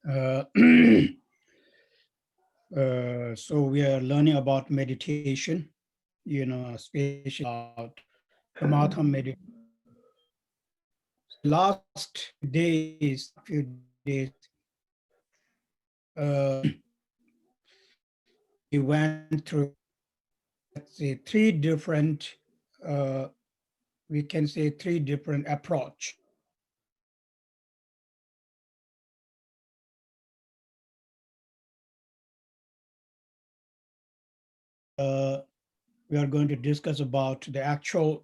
Uh, so we are learning about meditation, especially about Shamatha meditation. So last few days, we went through, let's say, uh, we can say three different approach. Uh, we are going to discuss about the actual,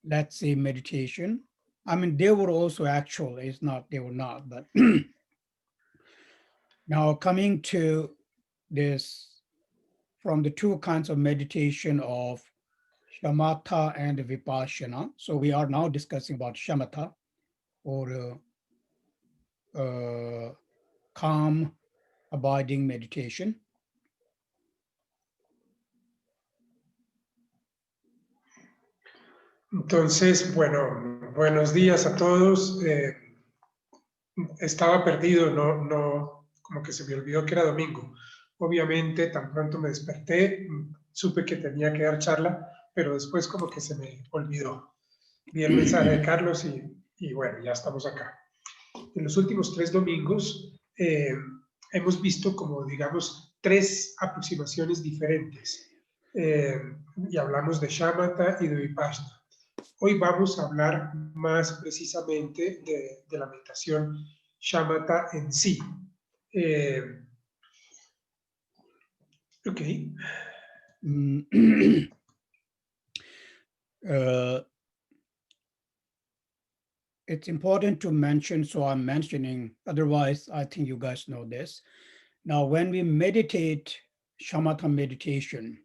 let's say, meditation. I mean, they were also actual, it's not, they were not, but now coming to this from the two kinds of meditation of shamatha and vipassana. So we are now discussing about shamatha or calm abiding meditation. Entonces, bueno, buenos días a todos. Estaba perdido, como que se me olvidó que era domingo. Obviamente, tan pronto me desperté, supe que tenía que dar charla, pero después como que se me olvidó. Vi el mensaje de Carlos y bueno, ya estamos acá. En los últimos 3 domingos hemos visto como, digamos, 3 aproximaciones diferentes y hablamos de shamatha y de vipassana. Hoy vamos a hablar más precisamente de la meditación shamatha en sí. Eh, ok. uh, it's important to mention, so I'm mentioning, otherwise I think you guys know this. Now, when we meditate shamatha meditation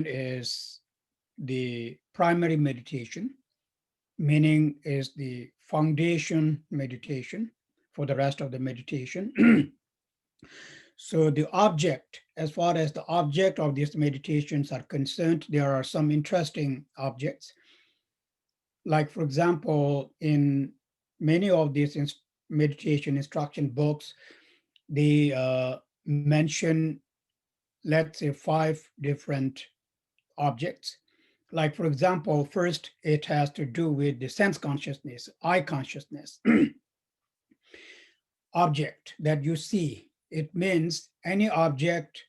is the primary meditation, meaning is the foundation meditation for the rest of the meditation. So the object, as far as the object of these meditations are concerned, there are some interesting objects. Like, for example, in many of these meditation instruction books, they mention, let's say, 5 different objects. Like, for example, first, it has to do with the sense consciousness, eye consciousness. Object that you see, it means any object,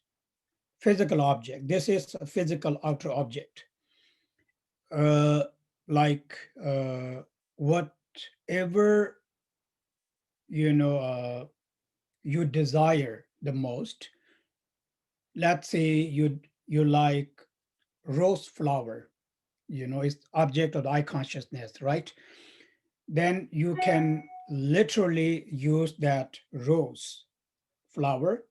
physical object. This is a physical outer object. Uh, like whatever, you desire the most. Let's say you like rose flower, it's object of eye consciousness, right? Then you can literally use that rose flower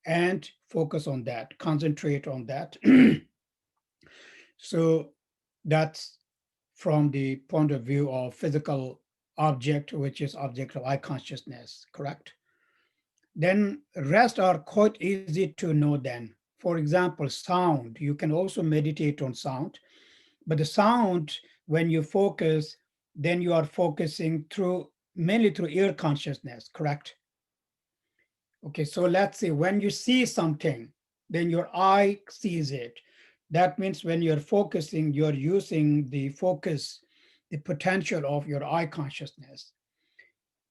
and focus on that, concentrate on that. So that's from the point of view of physical object, which is object of eye consciousness, correct? Then rest are quite easy to know then. For example, sound, you can also meditate on sound, but the sound, when you focus, then you are focusing through, mainly through ear consciousness, correct? Okay, so let's say when you see something, then your eye sees it. That means when you're focusing, you're using the focus, the potential of your eye consciousness.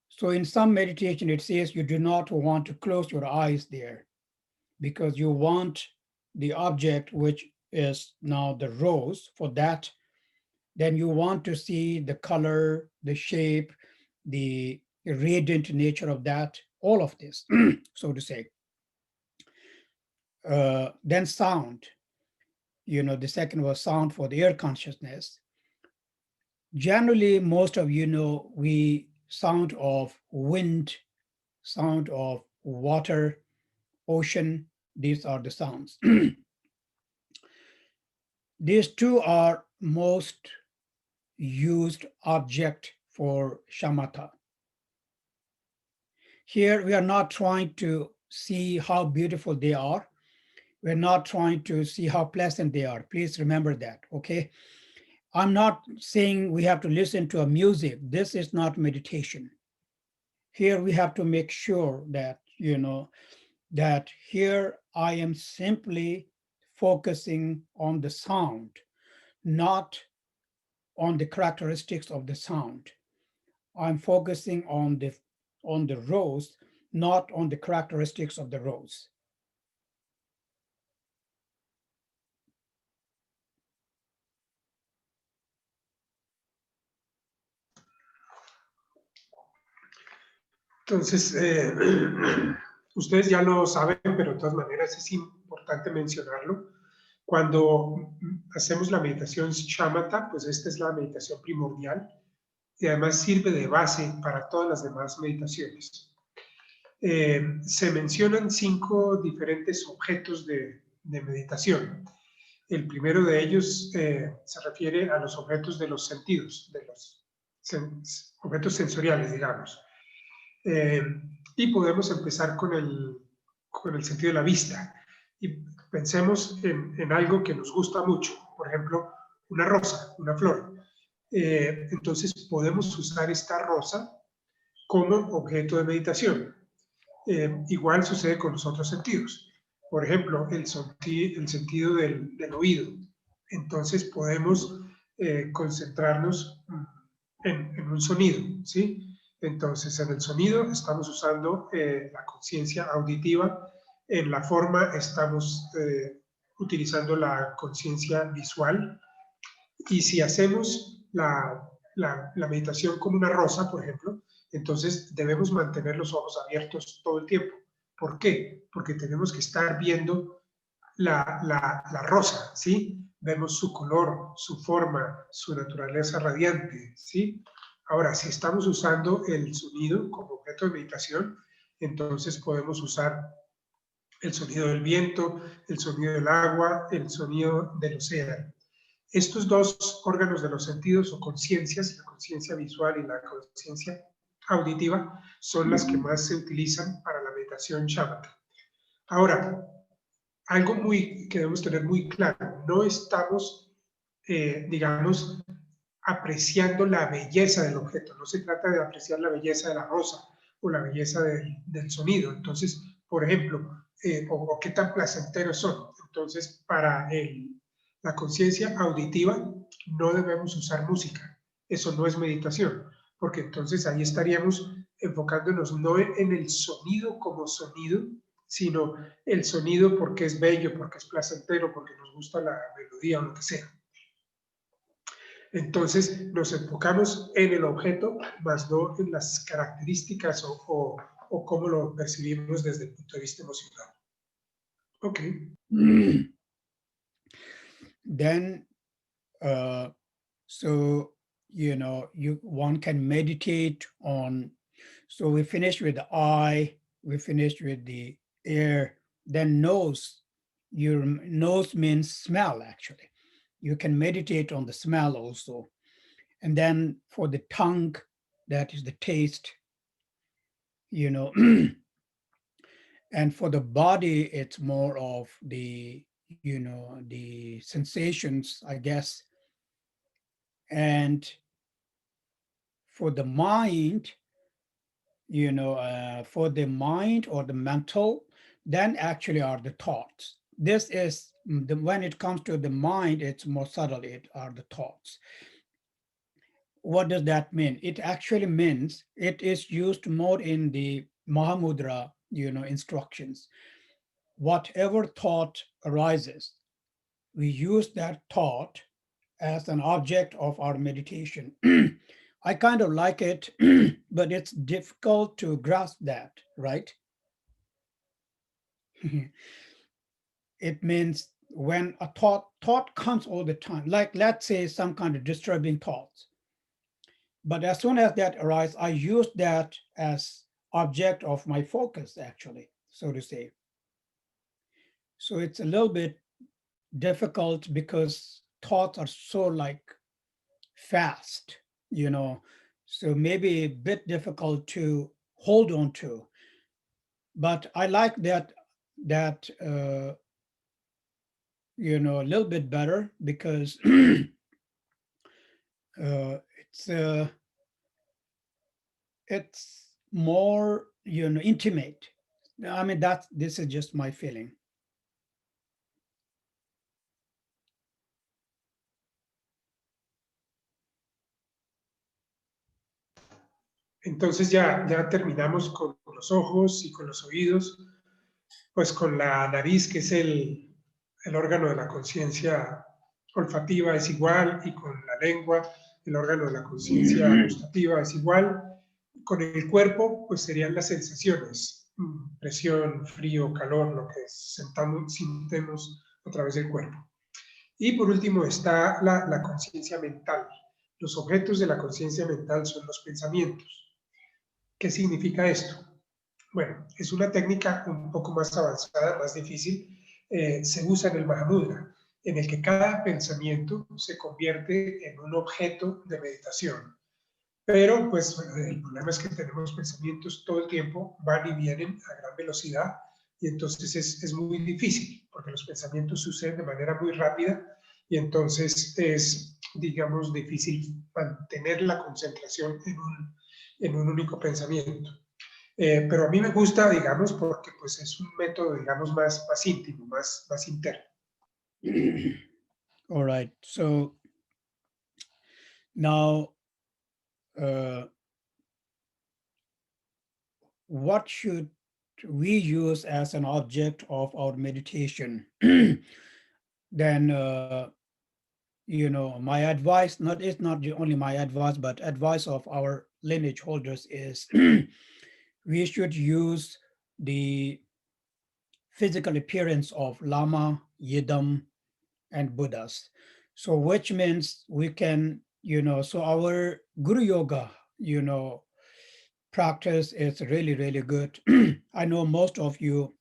So in some meditation, it says you do not want to close your eyes there because you want the object, which is now the rose, for that, then you want to see the color, the shape, the radiant nature of that, all of this, so to say. Then sound, the second was sound for the ear consciousness. Generally, most of we sound of wind, sound of water, ocean, these are the sounds. These two are most used object for shamatha. Here, we are not trying to see how beautiful they are. We're not trying to see how pleasant they are. Please remember that, okay? I'm not saying we have to listen to a music. This is not meditation. here we have to make sure that, that here I am simply focusing on the sound, not on the characteristics of the sound. I'm focusing on the rose, not on the characteristics of the rose. Entonces, ustedes ya lo saben, pero de todas maneras es importante mencionarlo. Cuando hacemos la meditación shamatha, pues esta es la meditación primordial y además sirve de base para todas las demás meditaciones. Se mencionan 5 diferentes objetos de meditación. El primero de ellos se refiere a los objetos de los sentidos, de los objetos sensoriales, digamos. Y podemos empezar con el sentido de la vista. Y pensemos en algo que nos gusta mucho, por ejemplo, una rosa, una flor. Entonces podemos usar esta rosa como objeto de meditación. Igual sucede con los otros sentidos. Por ejemplo, el sentido del oído. Entonces podemos concentrarnos en un sonido, ¿sí? Entonces, en el sonido estamos usando la conciencia auditiva, en la forma estamos utilizando la conciencia visual, y si hacemos la meditación como una rosa, por ejemplo, entonces debemos mantener los ojos abiertos todo el tiempo. ¿Por qué? Porque tenemos que estar viendo la rosa, ¿sí? Vemos su color, su forma, su naturaleza radiante, ¿sí? Ahora, si estamos usando el sonido como objeto de meditación, entonces podemos usar el sonido del viento, el sonido del agua, el sonido del océano. Estos 2 órganos de los sentidos o conciencias, la conciencia visual y la conciencia auditiva, son las que más se utilizan para la meditación shamatha. Ahora, algo que debemos tener muy claro, no estamos, digamos, apreciando la belleza del objeto, no se trata de apreciar la belleza de la rosa o la belleza del sonido. Entonces, por ejemplo, o qué tan placenteros son. Entonces, para la conciencia auditiva no debemos usar música, eso no es meditación, porque entonces ahí estaríamos enfocándonos no en el sonido como sonido, sino el sonido porque es bello, porque es placentero, porque nos gusta la melodía o lo que sea. Entonces nos enfocamos en el objeto, más no en las características o cómo lo percibimos desde el punto de vista emocional. Ok. Then, so, one can meditate on, so we finished with the eye, we finished with the ear, then nose. Your nose means smell, actually. You can meditate on the smell also. And then for the tongue, that is the taste, and for the body, it's more of the, the sensations, I guess. And for the mind, for the mind or the mental, then actually are the thoughts. This is when it comes to the mind, it's more subtle, it are the thoughts. What does that mean? It actually means it is used more in the Mahamudra, instructions. Whatever thought arises, we use that thought as an object of our meditation. I kind of like it, but it's difficult to grasp that, right? It means when a thought comes all the time, like let's say some kind of disturbing thoughts. But as soon as that arises, I use that as object of my focus, actually, so to say. So it's a little bit difficult because thoughts are so like fast, so maybe a bit difficult to hold on to. But I like that a little bit better because it's more, intimate. I mean, this is just my feeling. Entonces ya terminamos con los ojos y con los oídos, pues con la nariz, que es el órgano de la conciencia olfativa, es igual, y con la lengua, el órgano de la conciencia gustativa, es igual. Con el cuerpo, pues serían las sensaciones, presión, frío, calor, lo que sintemos a través del cuerpo. Y por último está la conciencia mental. Los objetos de la conciencia mental son los pensamientos. ¿Qué significa esto? Bueno, es una técnica un poco más avanzada, más difícil. Se usa en el Mahamudra, en el que cada pensamiento se convierte en un objeto de meditación. Pero, pues, bueno, el problema es que tenemos pensamientos todo el tiempo, van y vienen a gran velocidad, y entonces es muy difícil, porque los pensamientos suceden de manera muy rápida, y entonces es, digamos, difícil mantener la concentración en un único pensamiento. Pero a mí me gusta, digamos, porque pues es un método, digamos, más íntimo, más interno. All right. So now, what should we use as an object of our meditation? Then, my advice, it's not only my advice, but advice of our lineage holders is we should use the physical appearance of Lama, Yidam, and Buddhas. So which means we can, so our Guru Yoga, practice is really, really good. I know most of you,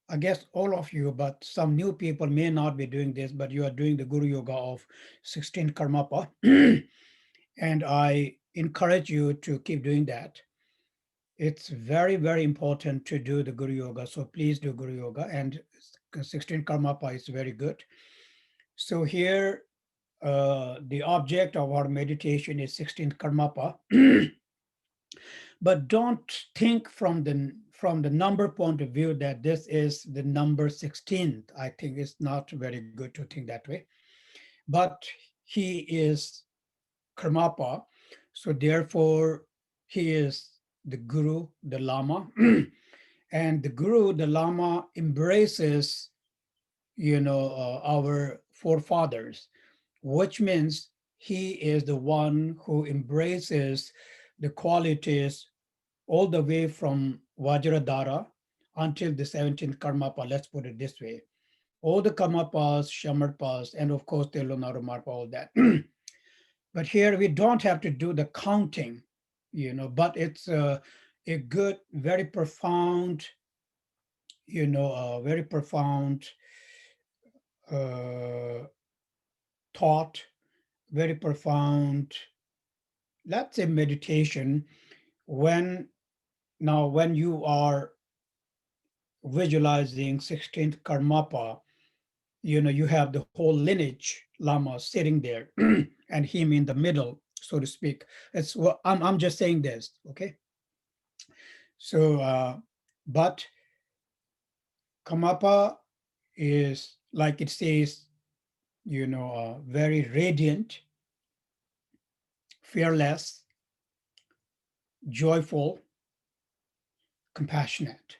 I guess all of you, but some new people may not be doing this, but you are doing the Guru Yoga of 16 Karmapa. And I encourage you to keep doing that. It's very, very important to do the Guru Yoga. So please do Guru Yoga, and 16 Karmapa is very good. So here, the object of our meditation is 16th Karmapa. But don't think from the number point of view that this is the number 16th. I think it's not very good to think that way. But he is Karmapa, so therefore he is the Guru, the Lama. And the Guru, the Lama, embraces, our forefathers, which means he is the one who embraces the qualities all the way from Vajradhara until the 17th Karmapa, let's put it this way. All the Karmapas, Shamarpas, and of course the Lunarumarpa, all that. But here we don't have to do the counting, but it's a good, very profound, very profound thought, very profound, let's say meditation, when you are visualizing 16th Karmapa, you have the whole lineage Lama sitting there and him in the middle, so to speak. It's what I'm just saying this, okay? So, but Karmapa is, like it says, very radiant, fearless, joyful, compassionate.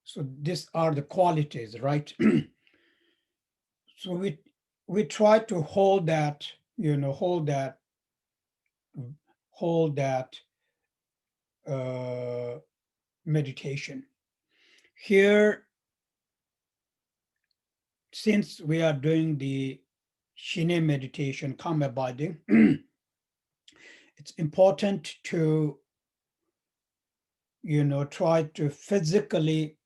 So these are the qualities, right? So we try to hold that, hold that meditation. Here, since we are doing the Shine meditation, calm abiding, it's important to, try to physically,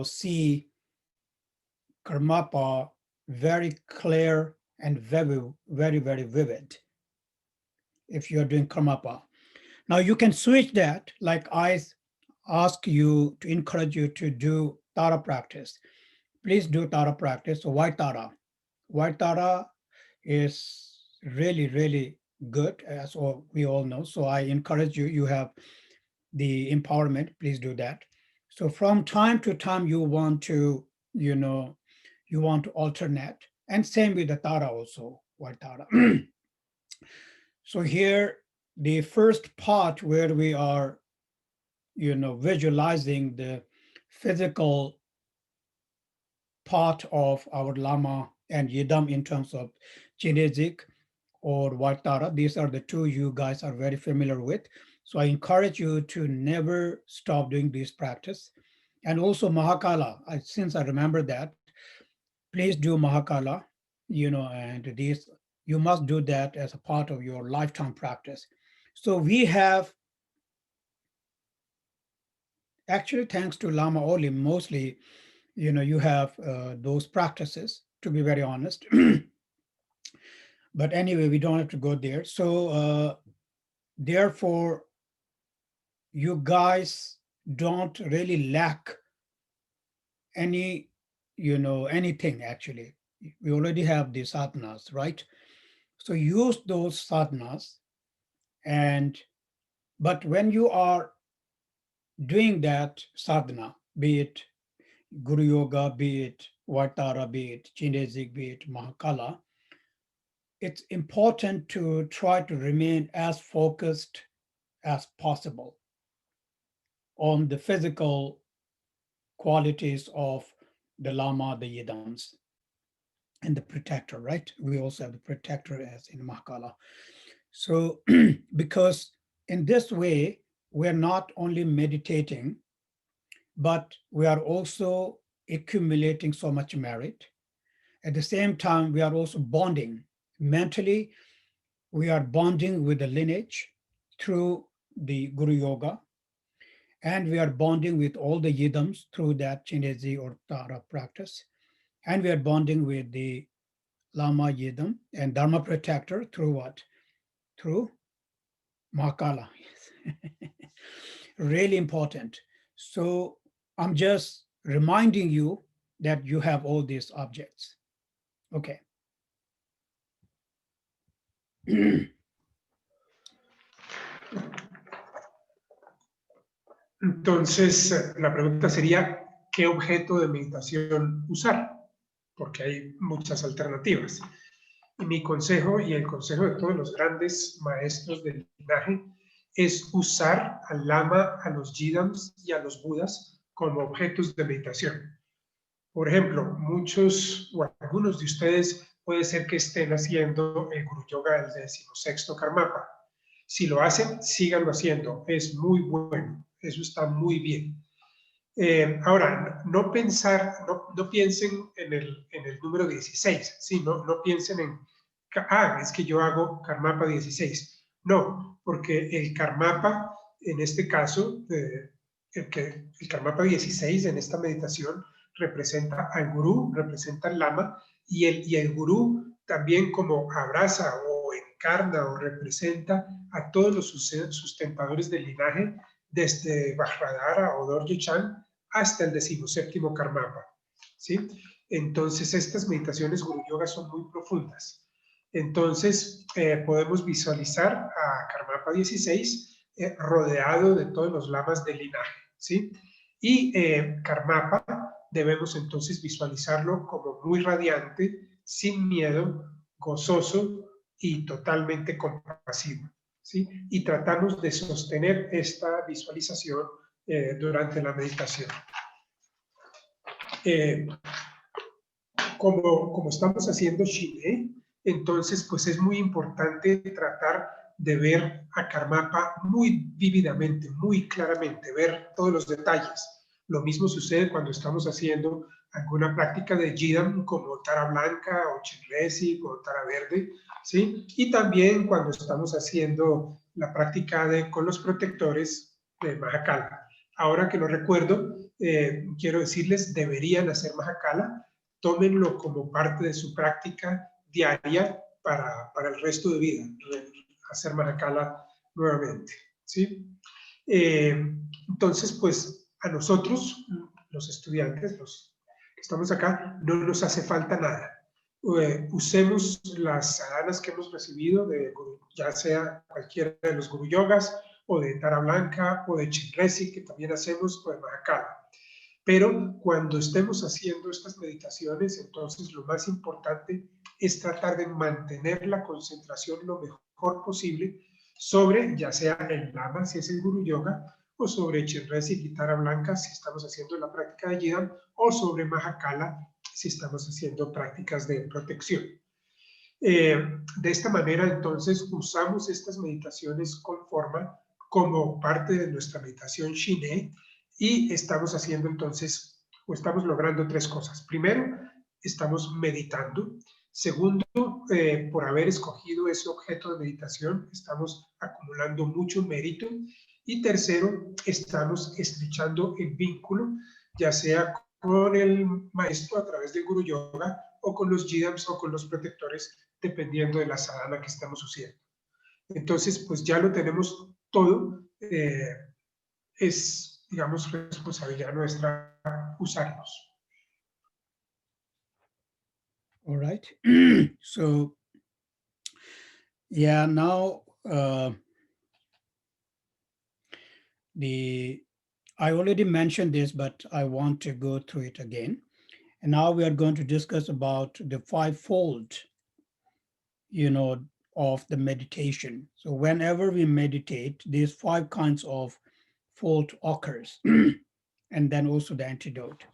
see Karmapa very clear and very, very, very vivid if you're doing Karmapa. Now you can switch that, like I ask you to encourage you to do Tara practice. Please do Tara practice. So why Tara? Why Tara is really, really good, as all, we all know. So I encourage you, you have the empowerment, please do that. So from time to time, you want to, you know, you want to alternate, and same with the Tara also, White Tara. So here, the first part where we are, you know, visualizing the physical part of our Lama and Yidam in terms of Chinesic or White Tara. These are the two you guys are very familiar with. So I encourage you to never stop doing this practice. And also Mahakala, since I remember that, please do Mahakala, you know, and these, you must do that as a part of your lifetime practice. So we have, actually, thanks to Lama Olim, mostly, you know, you have those practices, to be very honest. But anyway, we don't have to go there. So therefore, you guys don't really lack any, you know, anything actually. We already have the sadhanas, right? So use those sadhanas, and but when you are doing that sadhana, be it Guru Yoga, be it Vatara, be it Chinesic, be it Mahakala, it's important to try to remain as focused as possible on the physical qualities of the Lama, the Yidams, and the protector, right? We also have the protector as in Mahakala. So, because in this way, we're not only meditating, but we are also accumulating so much merit. At the same time, we are also bonding mentally. We are bonding with the lineage through the Guru Yoga, and we are bonding with all the Yidams through that Chinezi or Tara practice. And we are bonding with the Lama Yidam and Dharma protector through what? Through Mahakala. Really important. So I'm just reminding you that you have all these objects. Okay. Entonces, la pregunta sería, ¿qué objeto de meditación usar? Porque hay muchas alternativas. Y mi consejo, y el consejo de todos los grandes maestros del linaje, es usar al Lama, a los Yidams y a los Budas como objetos de meditación. Por ejemplo, muchos o algunos de ustedes puede ser que estén haciendo el Guru Yoga del 16º Karmapa. Si lo hacen, síganlo haciendo. Es muy bueno. Eso está muy bien. Ahora, no piensen en el número 16, ¿sí? No piensen en, es que yo hago Karmapa 16. No, porque el Karmapa, en este caso, el Karmapa 16 en esta meditación representa al Gurú, representa al Lama, y el Gurú también como abraza o encarna o representa a todos los sustentadores del linaje, desde Vajradhara o Dorje Chan hasta el 17º Karmapa, ¿sí? Entonces, estas meditaciones Guru Yoga son muy profundas. Entonces, podemos visualizar a Karmapa 16 rodeado de todos los lamas del linaje, ¿sí? Y Karmapa debemos entonces visualizarlo como muy radiante, sin miedo, gozoso y totalmente compasivo, ¿sí? Y tratamos de sostener esta visualización durante la meditación. Como estamos haciendo Shine, entonces pues es muy importante tratar de ver a Karmapa muy vívidamente, muy claramente, ver todos los detalles. Lo mismo sucede cuando estamos haciendo alguna práctica de Yidam como Tara Blanca o Chinresi o Tara Verde, ¿sí? Y también cuando estamos haciendo la práctica con los protectores de Mahakala. Ahora que lo recuerdo, quiero decirles, deberían hacer Mahakala, tómenlo como parte de su práctica diaria para el resto de vida, hacer Mahakala nuevamente, ¿sí? Entonces, pues a nosotros, los estudiantes, los que estamos acá, no nos hace falta nada. usemos las sadhanas que hemos recibido, ya sea cualquiera de los Guru Yogas, o de Tara Blanca, o de Chenrezig, que también hacemos, o de Mahakala. Pero cuando estemos haciendo estas meditaciones, entonces lo más importante es tratar de mantener la concentración lo mejor posible sobre, ya sea el Lama, si es el Guru Yoga, o sobre Chenrezig y Tara Blanca, si estamos haciendo la práctica de Yidam, o sobre Mahakala, si estamos haciendo prácticas de protección. De esta manera, entonces, usamos estas meditaciones con forma como parte de nuestra meditación Shine y estamos haciendo entonces, o estamos logrando tres cosas. Primero, estamos meditando. Segundo, por haber escogido ese objeto de meditación, estamos acumulando mucho mérito. Y tercero, estamos estrechando el vínculo, ya sea con el maestro a través del Guru Yoga o con los Yidams o con los protectores, dependiendo de la sadhana que estamos haciendo. Entonces, pues ya lo tenemos todo. Es, digamos, responsabilidad nuestra usarlos. All right. So, yeah, now I already mentioned this, but I want to go through it again. And now we are going to discuss about the fivefold, of the meditation. So whenever we meditate, these 5 kinds of fault occurs, and then also the antidote.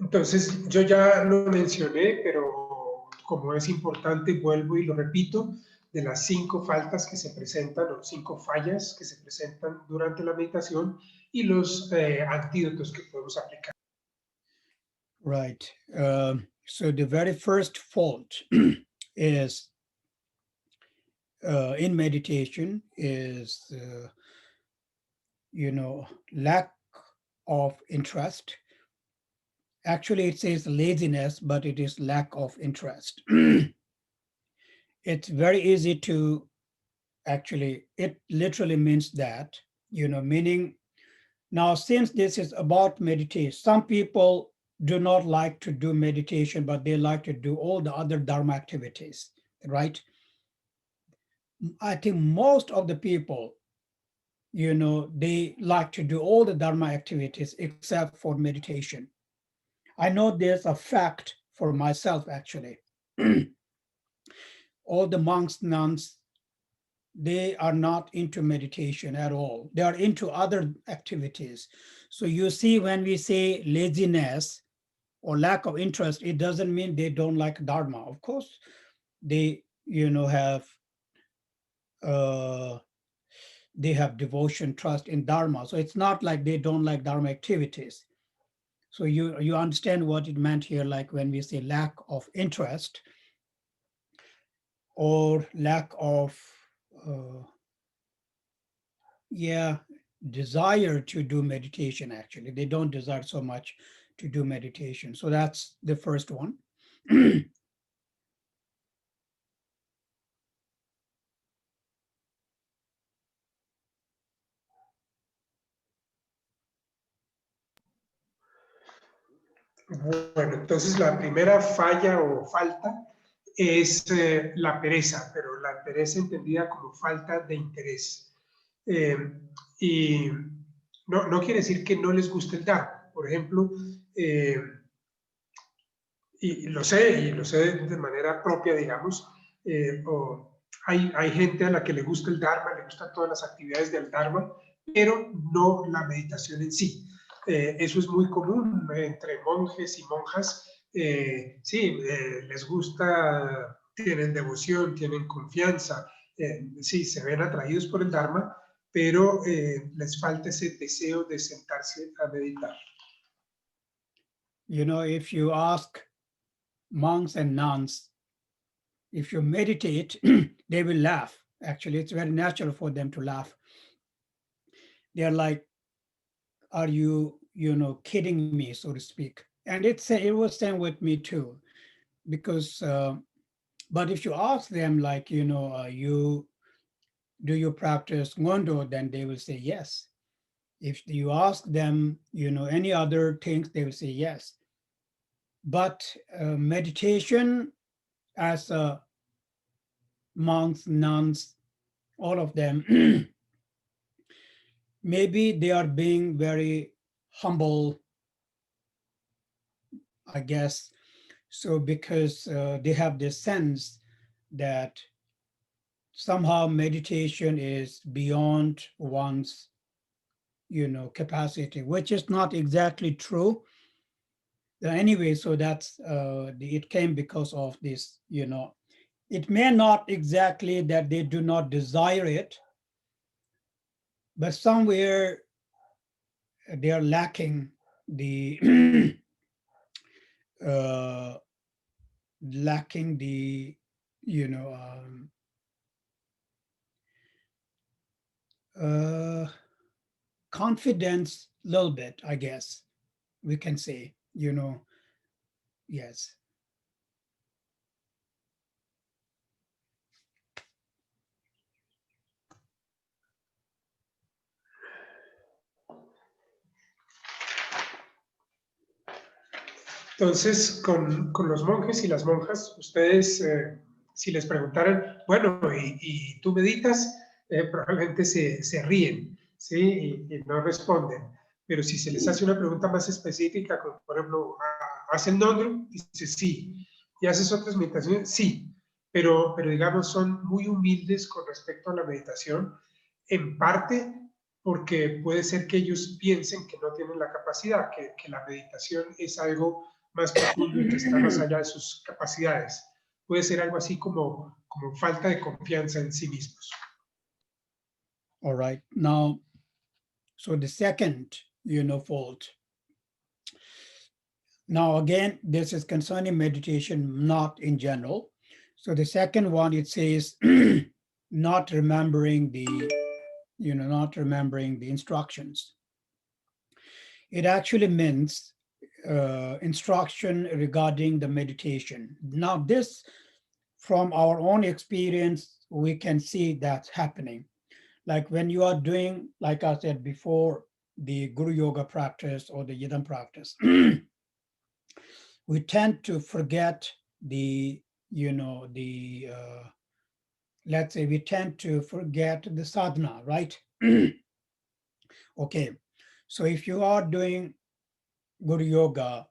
Entonces, yo ya lo mencioné, pero como es importante, vuelvo y lo repito, de las 5 faltas que se presentan o 5 fallas que se presentan durante la meditación y los antídotos que podemos aplicar. Right. So the very first fault is in meditation is, lack of interest. Actually, it says laziness, but it is lack of interest. It's very easy to actually, it literally means that, meaning now, since this is about meditation, some people do not like to do meditation, but they like to do all the other Dharma activities, right? I think most of the people, they like to do all the Dharma activities except for meditation. I know there's a fact for myself, actually. All the monks, nuns, they are not into meditation at all. They are into other activities. So you see, when we say laziness or lack of interest, it doesn't mean they don't like Dharma. Of course, they, have devotion, trust in Dharma. So it's not like they don't like Dharma activities. So you understand what it meant here, like when we say lack of interest or lack of, desire to do meditation. Actually, they don't desire so much to do meditation. So that's the first one. Bueno, entonces la primera falla o falta es la pereza, pero la pereza entendida como falta de interés. Y no quiere decir que no les guste el Dharma. Por ejemplo, y lo sé de manera propia, digamos, hay gente a la que le gusta el Dharma, le gustan todas las actividades del Dharma, pero no la meditación en sí. Eso es muy común entre monjes y monjas. Sí, les gusta, tienen devoción, tienen confianza, sí, se ven atraídos por el Dharma, pero les falta ese deseo de sentarse a meditar. If you ask monks and nuns, if you meditate, they will laugh. Actually, it's very natural for them to laugh. They're like, are you, kidding me, so to speak? And it was same with me too, because, but if you ask them, like, do you practice Ngondo, then they will say yes. If you ask them, any other things, they will say yes. But meditation as monks, nuns, all of them, maybe they are being very humble, I guess. So because they have this sense that somehow meditation is beyond one's capacity, which is not exactly true. Anyway, so that's it came because of this, it may not exactly that they do not desire it, but somewhere they are lacking the uh, lacking the you know uh, confidence a little bit, I guess we can say, yes. Entonces, con los monjes y las monjas, ustedes, si les preguntaran, bueno, y tú meditas, probablemente se ríen, ¿sí? Y no responden. Pero si se les hace una pregunta más específica, como por ejemplo, ¿hacen Ndogro? Dice sí. ¿Y haces otras meditaciones? Sí. Pero digamos, son muy humildes con respecto a la meditación, en parte porque puede ser que ellos piensen que no tienen la capacidad, que la meditación es algo más profundo y que está más allá de sus capacidades. Puede ser algo así como falta de confianza en sí mismos. All right. Now, so the second, fault. Now, again, this is concerning meditation, not in general. So the second one, it says not remembering not remembering the instructions. It actually means instruction regarding the meditation. Now, this, from our own experience, we can see that's happening. Like when you are doing, like I said before, the Guru Yoga practice or the Yidam practice, we tend to forget the, let's say we tend to forget the sadhana, right? Okay, so if you are doing Guru Yoga,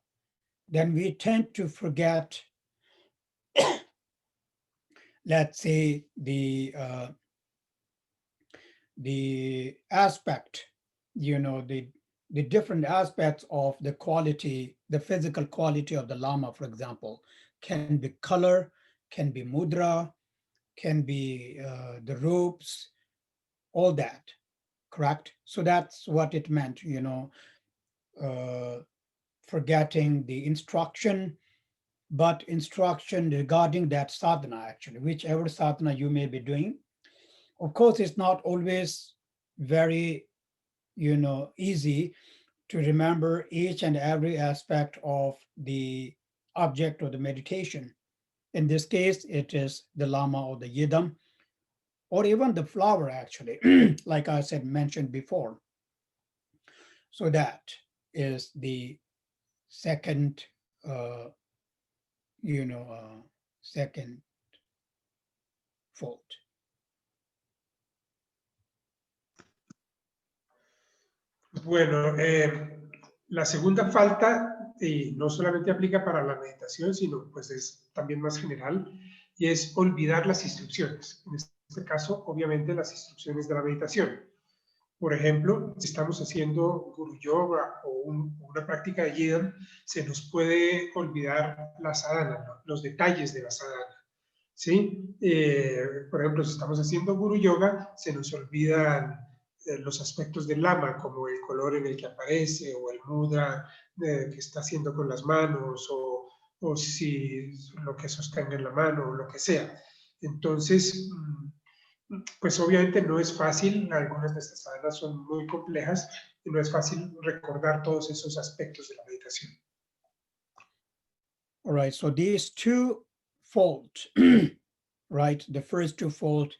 then we tend to forget, let's say, the aspect, the different aspects of the quality, the physical quality of the Lama, for example, can be color, can be mudra, can be the ropes, all that, correct? So that's what it meant, forgetting the instruction, but instruction regarding that sadhana, actually, whichever sadhana you may be doing. Of course, it's not always very, easy to remember each and every aspect of the object of the meditation. In this case, it is the Lama or the Yidam, or even the flower, actually, like I said, mentioned before. So that is the second, second fault. Bueno, la segunda falta, y no solamente aplica para la meditación, sino pues es también más general, y es olvidar las instrucciones. En este caso, obviamente, las instrucciones de la meditación. Por ejemplo, si estamos haciendo Guru Yoga o una práctica de Yidam, se nos puede olvidar la sadhana, ¿no? Los detalles de la sadhana. ¿Sí? Por ejemplo, si estamos haciendo Guru Yoga, se nos olvidan los aspectos del lama, como el color en el que aparece, o el mudra que está haciendo con las manos, o si lo que sostenga en la mano, o lo que sea. Entonces, pues obviamente no es fácil, algunas de estas sadhanas son muy complejas, y no es fácil recordar todos esos aspectos de la meditación. All right, so these two faults, right, the first two faults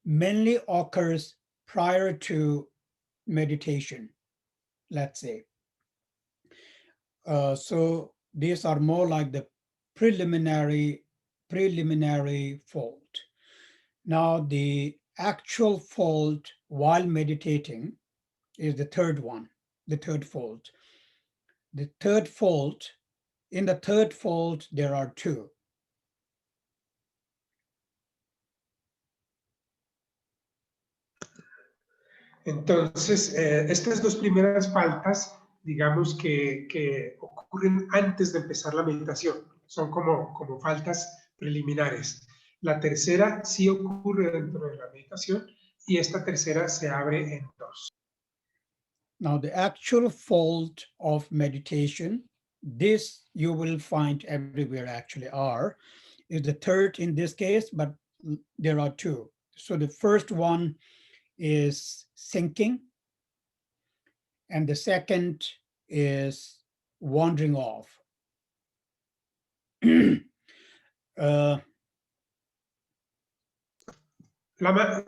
mainly occurs prior to meditation. let's say. So these are more like the preliminary fault. Now the actual fault while meditating is the third one, the third fault. The third fault, in the third fault, there are two. Entonces, estas dos primeras faltas, digamos que ocurren antes de empezar la meditación, son como faltas preliminares. La tercera sí ocurre dentro de la meditación y esta tercera se abre en dos. Now, the actual fault of meditation, this you will find everywhere actually are, is the third in this case, but there are two. So the first one is thinking, and the second is wandering off. Lama,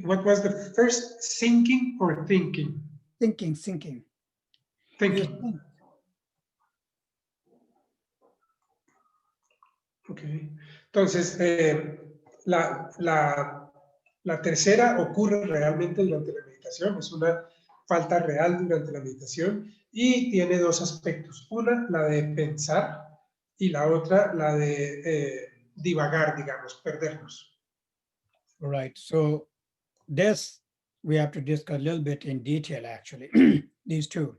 what was the first, thinking or thinking? Thinking. Thinking. Ok. Entonces, la tercera ocurre realmente durante la meditación, es una falta real durante la meditación y tiene dos aspectos. Una, la de pensar, y la otra, la de divagar, digamos, perdernos. Right. So this we have to discuss a little bit in detail, actually, these two.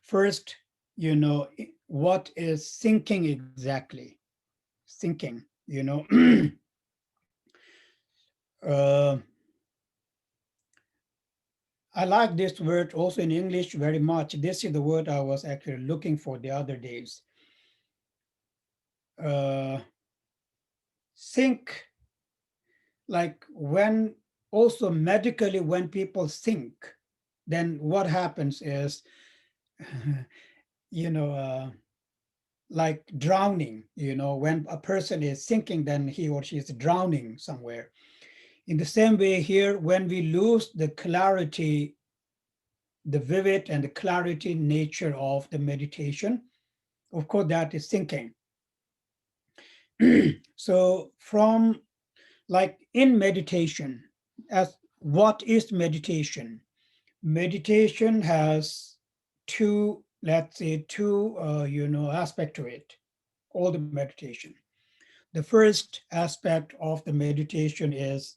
First, you know, what is thinking exactly? Thinking, you know. I like this word also in English very much. This is the word I was actually looking for the other days. Think, like when also medically when people think, then what happens is, you know, like drowning, you know, when a person is sinking, then he or she is drowning somewhere. In the same way here, when we lose the clarity, the vivid and the clarity nature of the meditation, of course, that is thinking. So from like in meditation, as what is meditation? Meditation has two, let's say two, you know, aspect to it, all the meditation. The first aspect of the meditation is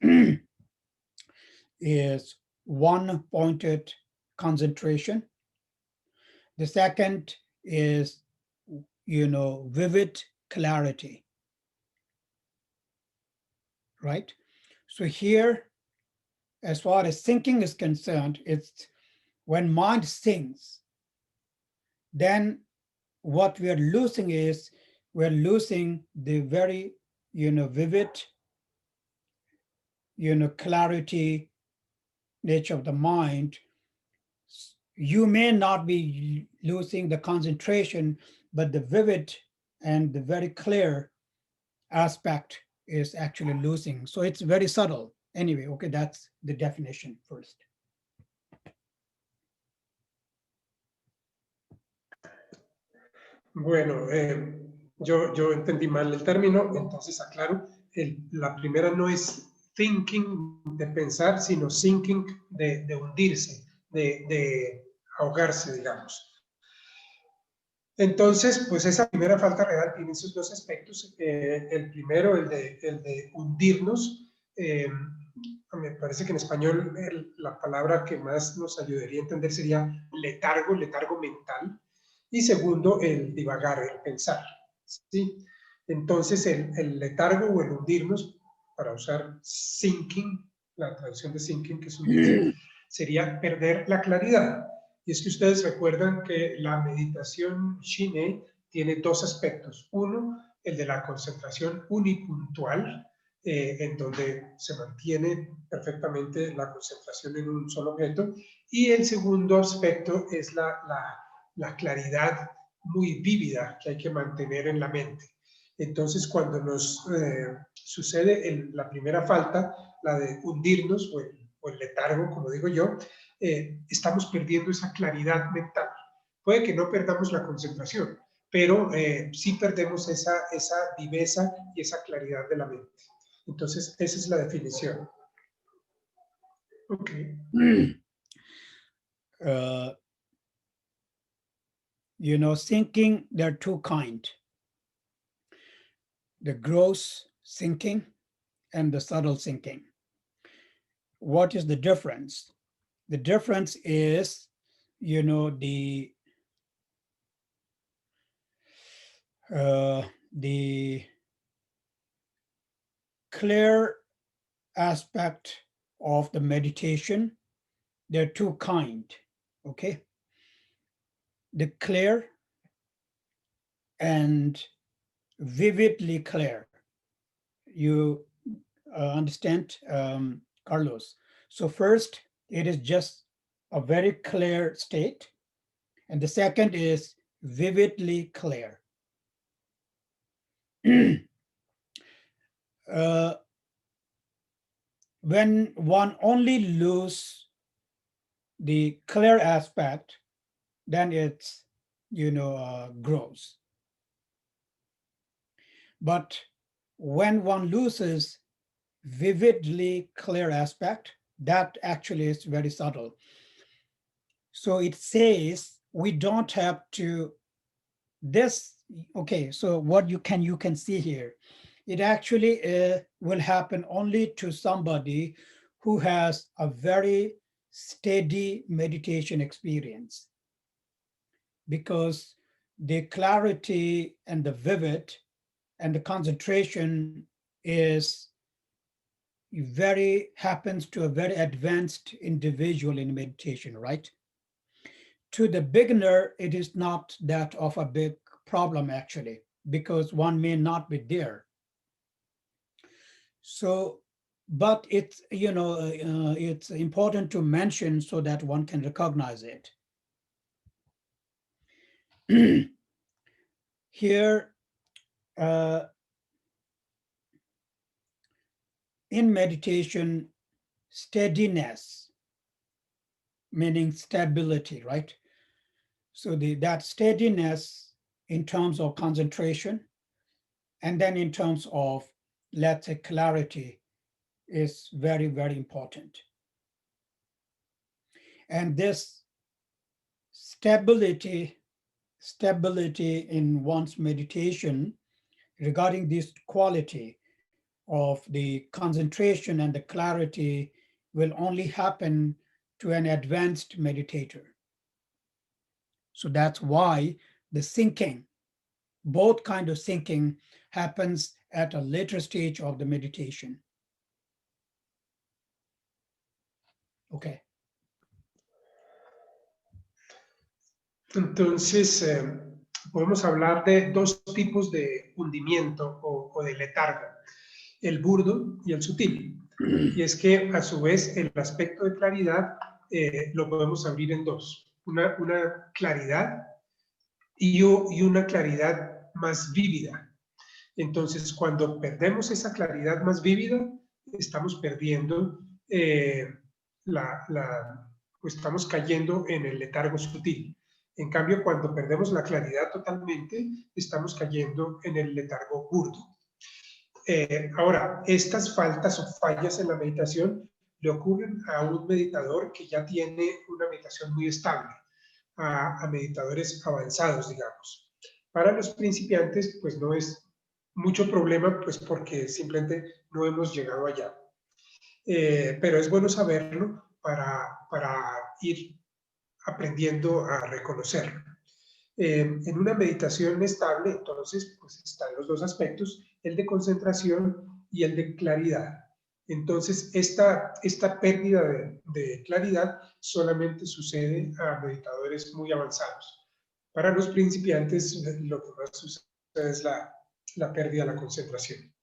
is one pointed concentration. The second is, you know, vivid clarity, right? So here, as far as thinking is concerned, it's when mind thinks, then what we are losing is we're losing the very, you know, vivid, you know, clarity nature of the mind. You may not be losing the concentration, but the vivid and the very clear aspect is actually losing. So it's very subtle. Anyway, okay, that's the definition first. Bueno, yo entendí mal el término, entonces aclaro, la primera no es thinking de pensar, sino sinking de hundirse, de ahogarse, digamos. Entonces, pues esa primera falta real tiene esos dos aspectos. El primero, el de hundirnos. Me parece que en español la palabra que más nos ayudaría a entender sería letargo, letargo mental. Y segundo, el divagar, el pensar. ¿Sí? Entonces, el letargo o el hundirnos, para usar sinking, la traducción de sinking, que es hundirse, sería perder la claridad. Y es que ustedes recuerdan que la meditación Shiné tiene dos aspectos. Uno, el de la concentración unipuntual, en donde se mantiene perfectamente la concentración en un solo objeto. Y el segundo aspecto es la claridad muy vívida que hay que mantener en la mente. Entonces, cuando nos sucede la primera falta, la de hundirnos o el letargo, como digo yo, estamos perdiendo esa claridad mental. Puede que no perdamos la concentración, pero sí perdemos esa viveza y esa claridad de la mente. Entonces, esa es la definición. Ok. You know, thinking, there are two kinds. The gross thinking and the subtle thinking. What is the difference? The difference is, you know, the clear aspect of the meditation. There are two kinds, okay? The clear and vividly clear. You understand, Carlos? So first, it is just a very clear state. And the second is vividly clear. When one only loses the clear aspect, then it's, you know, gross. But when one loses vividly clear aspect, that actually is very subtle. So it says we don't have to this. Okay, so what you can see here, it actually will happen only to somebody who has a very steady meditation experience, because the clarity and the vivid and the concentration is happens to a very advanced individual in meditation, right? To the beginner, it is not that of a big problem actually, because one may not be there. So, but it's, you know, it's important to mention so that one can recognize it. Here, in meditation, steadiness, meaning stability, right? So that steadiness in terms of concentration, and then in terms of, let's say, clarity, is very, very important. And this stability in one's meditation, regarding this quality of the concentration and the clarity, will only happen to an advanced meditator. So that's why the thinking, both kind of thinking, happens at a later stage of the meditation. Okay. Entonces, podemos hablar de dos tipos de hundimiento o de letargo, el burdo y el sutil. Y es que, a su vez, el aspecto de claridad lo podemos abrir en dos. Una claridad y una claridad más vívida. Entonces, cuando perdemos esa claridad más vívida, estamos perdiendo pues estamos cayendo en el letargo sutil. En cambio, cuando perdemos la claridad totalmente, estamos cayendo en el letargo burdo. Ahora, estas faltas o fallas en la meditación le ocurren a un meditador que ya tiene una meditación muy estable, a meditadores avanzados, digamos. Para los principiantes, pues no es mucho problema, pues porque simplemente no hemos llegado allá. Pero es bueno saberlo para ir aprendiendo a reconocerlo. En una meditación estable, entonces, pues están los dos aspectos, el de concentración y el de claridad. Entonces, esta pérdida de claridad solamente sucede a meditadores muy avanzados. Para los principiantes, lo que más sucede es la pérdida de la concentración.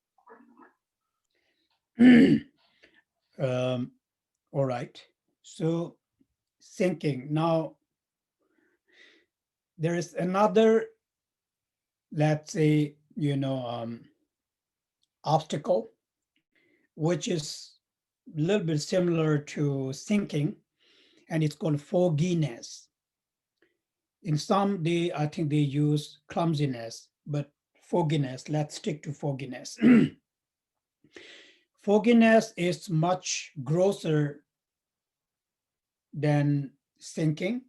All right. So, thinking. Now, there is another, let's say, you know, obstacle, which is a little bit similar to thinking, and it's called fogginess. In some, I think they use clumsiness, but fogginess, let's stick to fogginess. Fogginess is much grosser than sinking,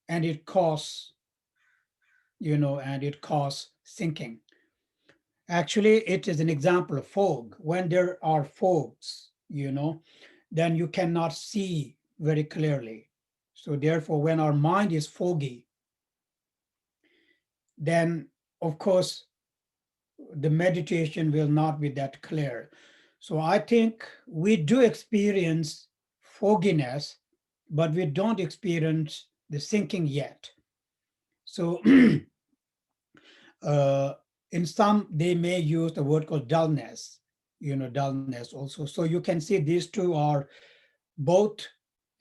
and it causes, sinking. Actually, it is an example of fog. When there are fogs, then you cannot see very clearly. So therefore, when our mind is foggy, then of course, the meditation will not be that clear. So I think we do experience fogginess, but we don't experience the sinking yet. So in some, they may use the word called dullness, dullness also. So you can see these two are both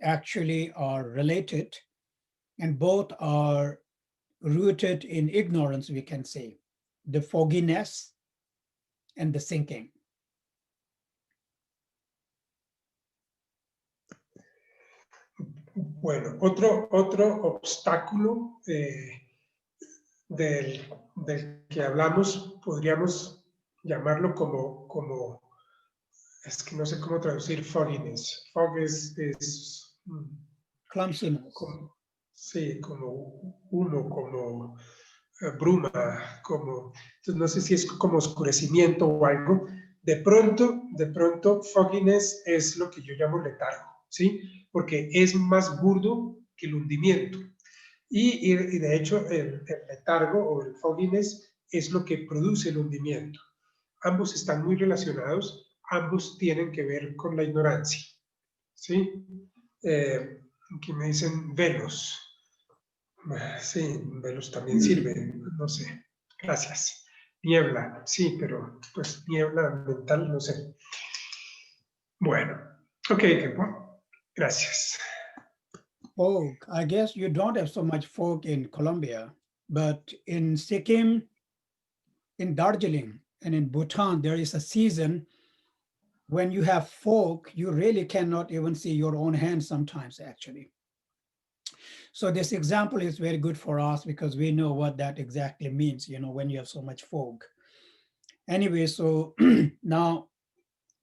actually are related, and both are rooted in ignorance, we can say, the fogginess and the sinking. Bueno, otro obstáculo del que hablamos, podríamos llamarlo como, es que no sé cómo traducir fogginess. Fog es Clumsiness. sí, como humo, como bruma, entonces no sé si es como oscurecimiento o algo. De pronto, fogginess es lo que yo llamo letargo, ¿sí? Porque es más burdo que el hundimiento. Y de hecho, el letargo o el fogginess es lo que produce el hundimiento. Ambos están muy relacionados, ambos tienen que ver con la ignorancia, ¿sí? Aquí me dicen velos. Sí, velos también sirve, no sé. Gracias. Niebla, sí, pero pues niebla mental, no sé. Bueno, ok, gracias. Fog. I guess you don't have so much fog in Colombia, but in Sikkim, in Darjeeling, and in Bhutan, there is a season when you have fog, you really cannot even see your own hands sometimes, actually. So this example is very good for us because we know what that exactly means, when you have so much fog. Anyway, so now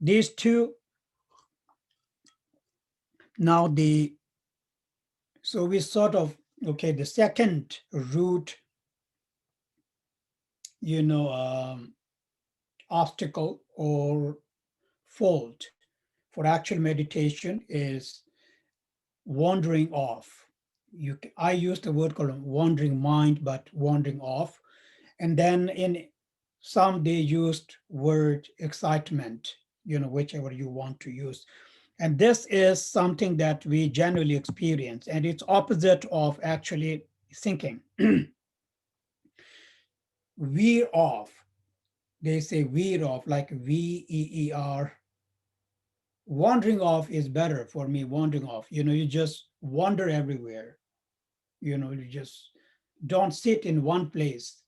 these two, so we sort of, okay, the second root, obstacle or fault for actual meditation is wandering off. I use the word called wandering mind, but wandering off. And then in some, they used word excitement, whichever you want to use. And this is something that we generally experience, and it's opposite of actually thinking. Veer off. They say veer off, like V-E-E-R. Wandering off is better for me, wandering off. You just wander everywhere. You just don't sit in one place.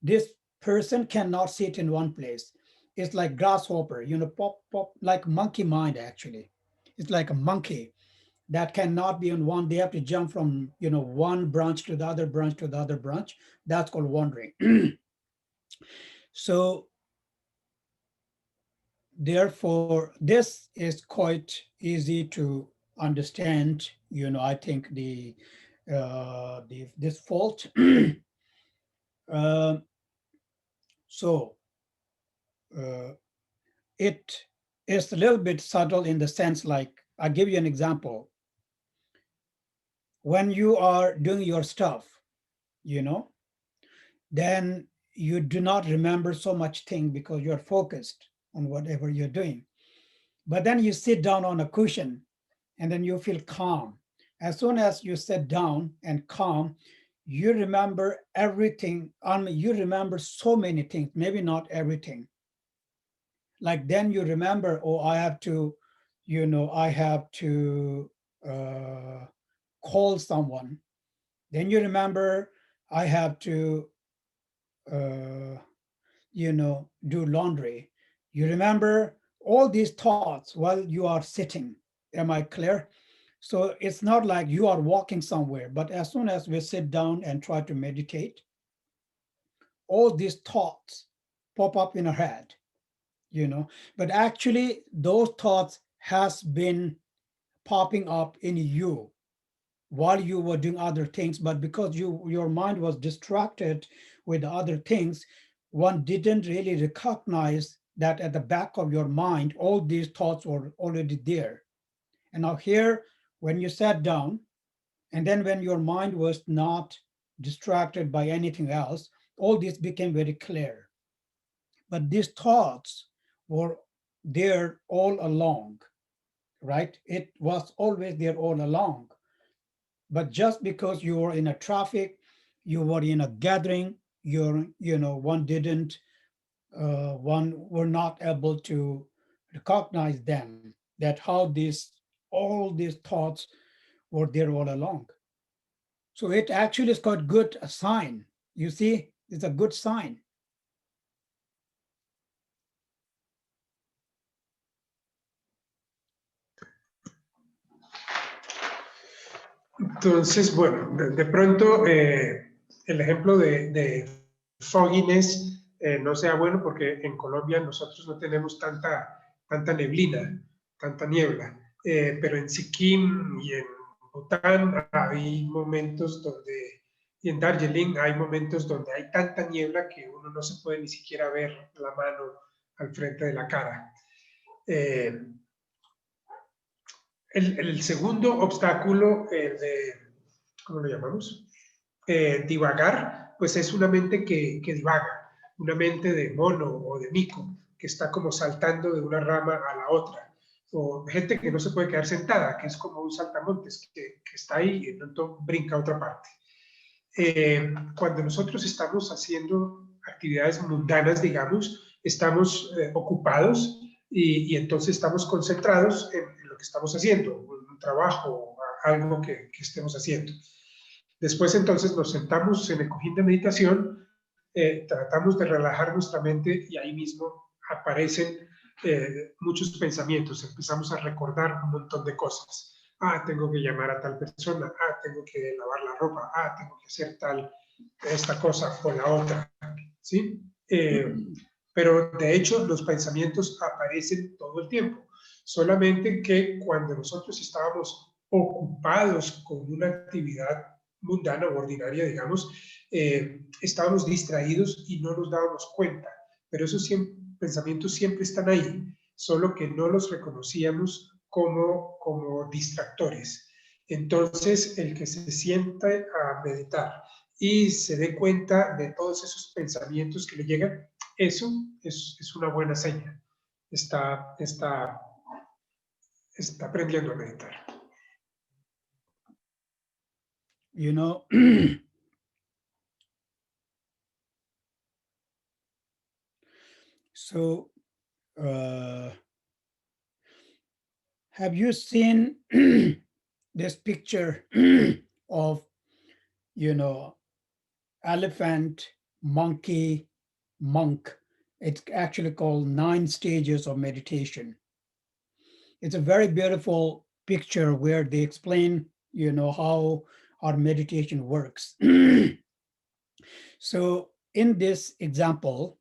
This person cannot sit in one place. It's like grasshopper, pop, pop, like monkey mind, actually. It's like a monkey that cannot be on one. They have to jump from, one branch to the other branch to the other branch. That's called wandering. So therefore, this is quite easy to understand. I think this fault. So it is a little bit subtle in the sense, like, I'll give you an example. When you are doing your stuff, then you do not remember so much thing because you're focused on whatever you're doing. But then you sit down on a cushion and then you feel calm. As soon as you sit down and calm, you remember everything. You remember so many things, maybe not everything. Like then you remember, oh, I have to call someone. Then you remember, I have to, do laundry. You remember all these thoughts while you are sitting. Am I clear? So it's not like you are walking somewhere, but as soon as we sit down and try to meditate, all these thoughts pop up in our head, but actually those thoughts has been popping up in you while you were doing other things, but because your mind was distracted with other things, one didn't really recognize that at the back of your mind all these thoughts were already there. And now here, when you sat down, and then when your mind was not distracted by anything else, all this became very clear. But these thoughts were there all along, right? It was always there all along. But just because you were in a traffic, you were in a gathering, one didn't, one were not able to recognize them, that how all these thoughts were there all along. So it actually is quite good a sign. You see, it's a good sign. Entonces, bueno, de pronto el ejemplo de fogginess no sea bueno porque en Colombia nosotros no tenemos tanta neblina, tanta niebla, pero en Sikkim y en Bután hay momentos donde, y en Darjeeling hay momentos donde hay tanta niebla que uno no se puede ni siquiera ver la mano al frente de la cara. El segundo obstáculo, ¿cómo lo llamamos? Divagar, pues es una mente que divaga, una mente de mono o de mico, que está como saltando de una rama a la otra. O gente que no se puede quedar sentada, que es como un saltamontes, que está ahí y de pronto brinca a otra parte. Cuando nosotros estamos haciendo actividades mundanas, digamos, estamos ocupados y entonces estamos concentrados en lo que estamos haciendo, un trabajo, algo que estemos haciendo. Después entonces nos sentamos en el cojín de meditación, tratamos de relajar nuestra mente y ahí mismo aparecen muchos pensamientos, empezamos a recordar un montón de cosas. Ah, tengo que llamar a tal persona, ah, tengo que lavar la ropa, ah, tengo que hacer esta cosa o la otra, ¿sí? Pero de hecho los pensamientos aparecen todo el tiempo, solamente que cuando nosotros estábamos ocupados con una actividad mundana o ordinaria, digamos, estábamos distraídos y no nos dábamos cuenta, pero esos pensamientos siempre están ahí, solo que no los reconocíamos como distractores. Entonces, el que se sienta a meditar y se dé cuenta de todos esos pensamientos que le llegan, eso es una buena señal. Está aprendiendo a meditar. You know, so have you seen this picture of, elephant, monkey, monk? It's actually called 9 stages of meditation. It's a very beautiful picture where they explain, how our meditation works. So in this example,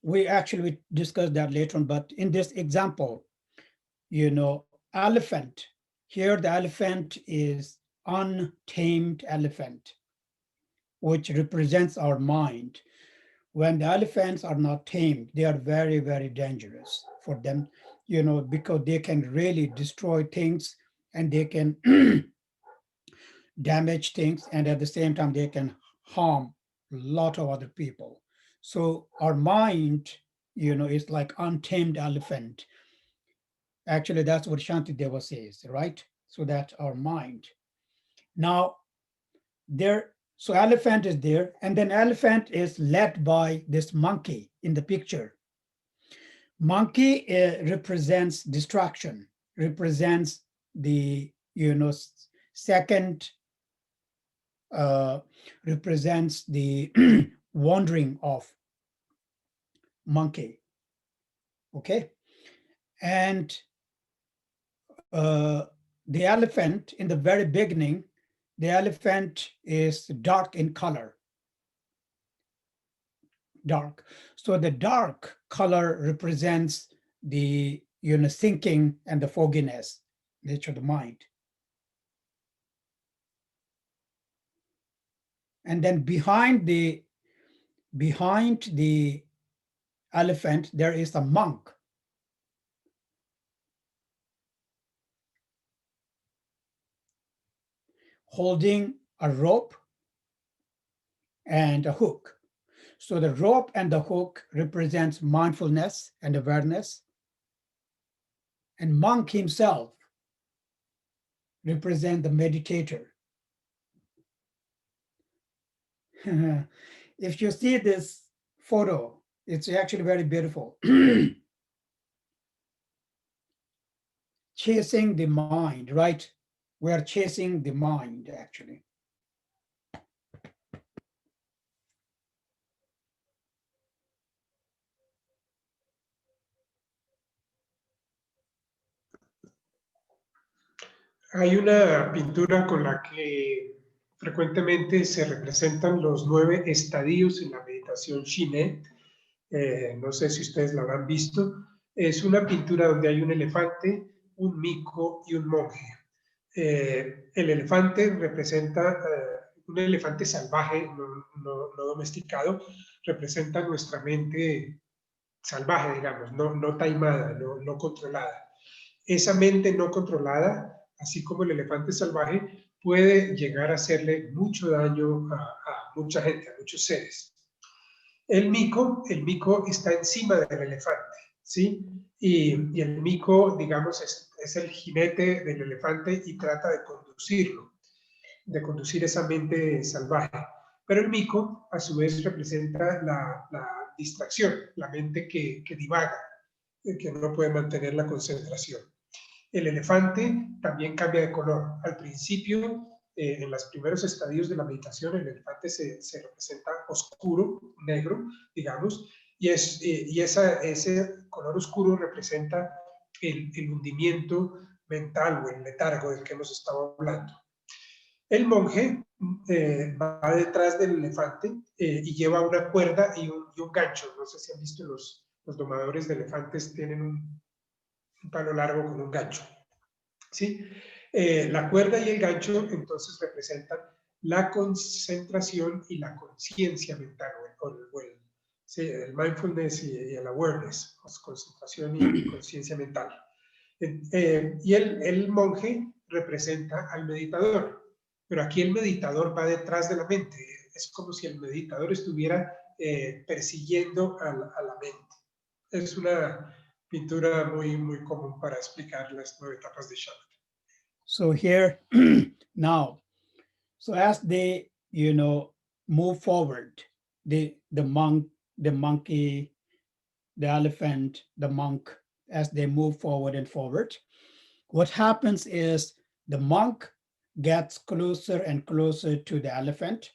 we actually discussed that later on, but in this example, elephant, here the elephant is untamed elephant, which represents our mind. When the elephants are not tamed, they are very, very dangerous for them, because they can really destroy things and they can damage things, and at the same time, they can harm a lot of other people. So our mind, is like untamed elephant. Actually, that's what Shantideva says, right? So that's our mind. Now, so elephant is there, and then elephant is led by this monkey in the picture. Monkey represents distraction, represents the, second, represents the wandering of monkey. Okay. And the elephant in the very beginning, the elephant is dark in color. Dark. So the dark color represents the thinking and the fogginess, nature of the mind. And then behind the elephant, there is a monk. Holding a rope and a hook. So the rope and the hook represents mindfulness and awareness. And monk himself represents the meditator. If you see this photo, it's actually very beautiful. Chasing the mind, right? We are chasing the mind, actually. Hay una pintura con la que frecuentemente se representan los 9 estadios en la meditación Shiné. No sé si ustedes la habrán visto. Es una pintura donde hay un elefante, un mico y un monje. El elefante representa un elefante salvaje, no domesticado, representa nuestra mente salvaje, digamos, no taimada, no controlada. Esa mente no controlada, así como el elefante salvaje, puede llegar a hacerle mucho daño a mucha gente, a muchos seres. El mico está encima del elefante, ¿sí? Y el mico, digamos, es el jinete del elefante y trata de conducirlo, de conducir esa mente salvaje. Pero el mico, a su vez, representa la distracción, la mente que divaga, que no puede mantener la concentración. El elefante también cambia de color. Al principio, en los primeros estadios de la meditación, el elefante se representa oscuro, negro, digamos, y ese color oscuro representa el hundimiento mental o el letargo del que hemos estado hablando. El monje va detrás del elefante y lleva una cuerda y un gancho. No sé si han visto los domadores de elefantes, tienen un palo largo con un gancho. ¿Sí? La cuerda y el gancho entonces representan la concentración y la conciencia mental, el mindfulness y el awareness, concentración y conciencia mental. Y el monje representa al meditador, pero aquí el meditador va detrás de la mente, es como si el meditador estuviera persiguiendo a la mente. Es una pintura muy común para explicar las 9 etapas de Shamatha. So here now, so as they move forward, the monk, the monkey, the elephant, the monk, as they move forward and forward, what happens is the monk gets closer and closer to the elephant,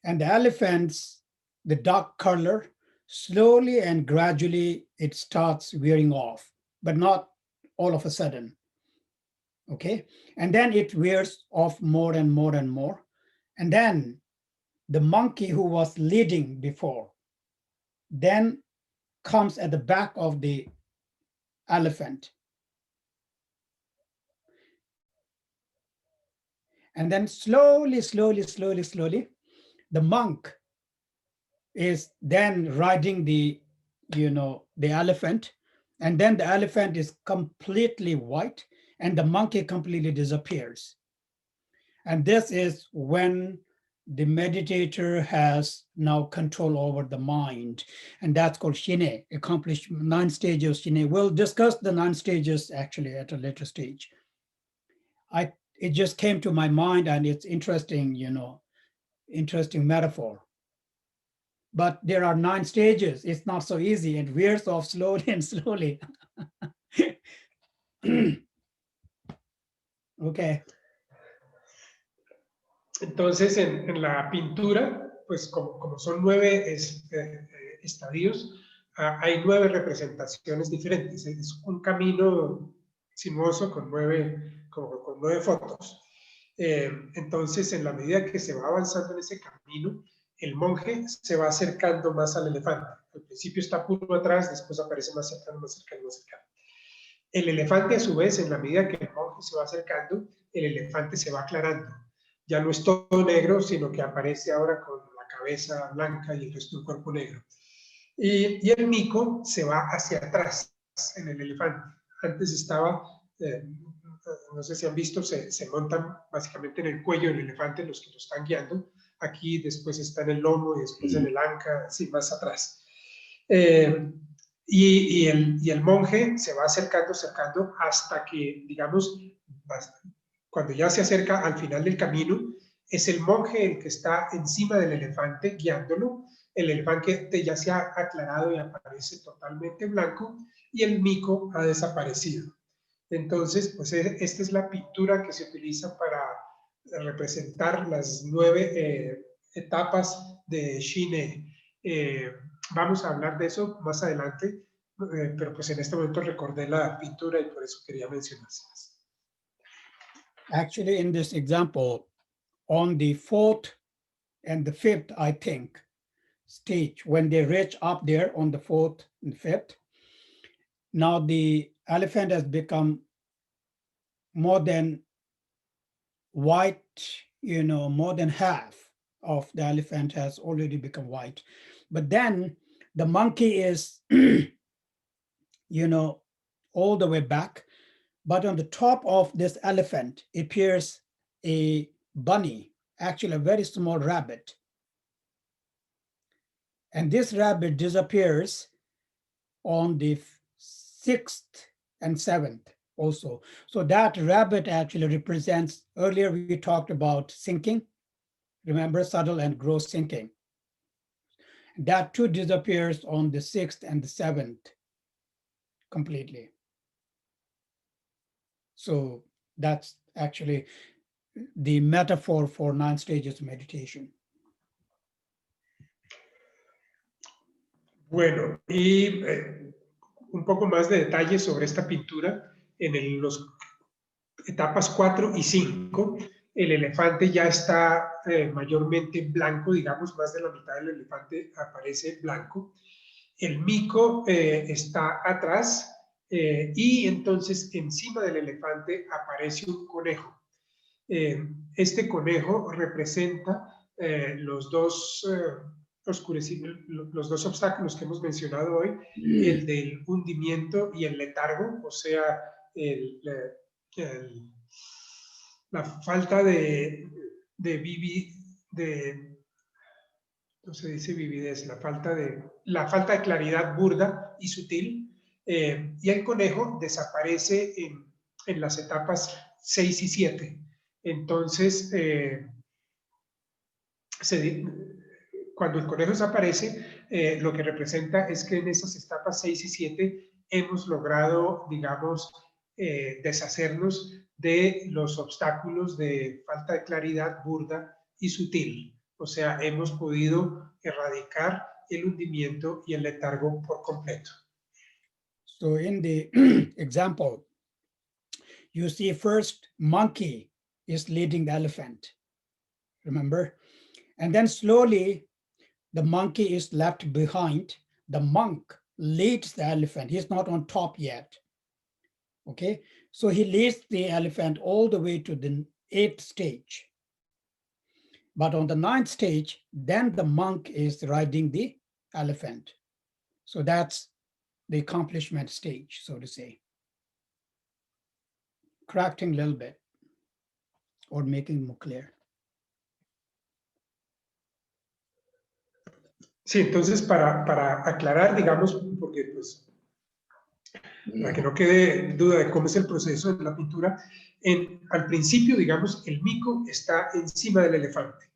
and the elephant's the dark color slowly and gradually it starts wearing off, but not all of a sudden. Okay, and then it wears off more and more and more, and then the monkey who was leading before then comes at the back of the elephant, and then slowly, the monk is then riding the elephant, and then the elephant is completely white and the monkey completely disappears. And this is when the meditator has now control over the mind, and that's called Shine, accomplished 9 stages of Shine. We'll discuss the 9 stages actually at a later stage. It just came to my mind, and it's interesting, interesting metaphor. But there are 9 stages. It's not so easy. It wears off slowly and slowly. Okay. Entonces, en la pintura, pues como son 9 estadios, hay 9 representaciones diferentes. Es un camino sinuoso con 9 fotos. Entonces, en la medida que se va avanzando en ese camino, el monje se va acercando más al elefante. Al principio está puro atrás, después aparece más cercano, más cercano, más cercano. El elefante, a su vez, en la medida que el monje se va acercando, el elefante se va aclarando. Ya no es todo negro, sino que aparece ahora con la cabeza blanca y el resto del cuerpo negro. Y el mico se va hacia atrás en el elefante. Antes estaba, no sé si han visto, se montan básicamente en el cuello del elefante los que lo están guiando. Aquí después está en el lomo y después en el anca, así más atrás. Y el monje se va acercando hasta que, digamos, cuando ya se acerca al final del camino, es el monje el que está encima del elefante guiándolo. El elefante ya se ha aclarado y aparece totalmente blanco y el mico ha desaparecido. Entonces, pues esta es la pintura que se utiliza para representar las 9 etapas de Shine. Vamos a hablar de eso más adelante, pero pues en este momento recordé la pintura y por eso quería mencionárselas. Actually, in this example, on the 4th and the 5th, I think, stage, when they reach up there on the 4th and 5th, now the elephant has become more than white, more than half of the elephant has already become white. But then the monkey is, all the way back. But on the top of this elephant appears a bunny, actually a very small rabbit. And this rabbit disappears on the 6th and 7th also. So that rabbit actually represents, earlier we talked about sinking. Remember, subtle and gross sinking. That too disappears on the 6th and the 7th completely. So that's actually the metaphor for 9 stages of meditation. Bueno, y un poco más de detalles sobre esta pintura. En las etapas 4 y 5, el elefante ya está mayormente blanco, digamos, más de la mitad del elefante aparece blanco. El mico está atrás y entonces encima del elefante aparece un conejo. Este conejo representa los dos obstáculos que hemos mencionado hoy, el del hundimiento y el letargo, o sea, la falta no se dice vividez, la falta de claridad burda y sutil, y el conejo desaparece en las etapas 6 y 7. Entonces, cuando el conejo desaparece, lo que representa es que en esas etapas 6 y 7 hemos logrado, digamos, deshacernos de los obstáculos de falta de claridad burda y sutil. O sea, hemos podido erradicar el hundimiento y el letargo por completo. So in the example, you see first monkey is leading the elephant, remember? And then slowly the monkey is left behind. The monk leads the elephant. He's not on top yet. Okay, so he leads the elephant all the way to the 8th stage. But on the 9th stage, then the monk is riding the elephant. So that's the accomplishment stage, so to say. Correcting a little bit or making more clear. Sí, entonces para aclarar, digamos, porque pues para que no quede duda de cómo es el proceso de la pintura, al principio, digamos, el mico está encima del elefante.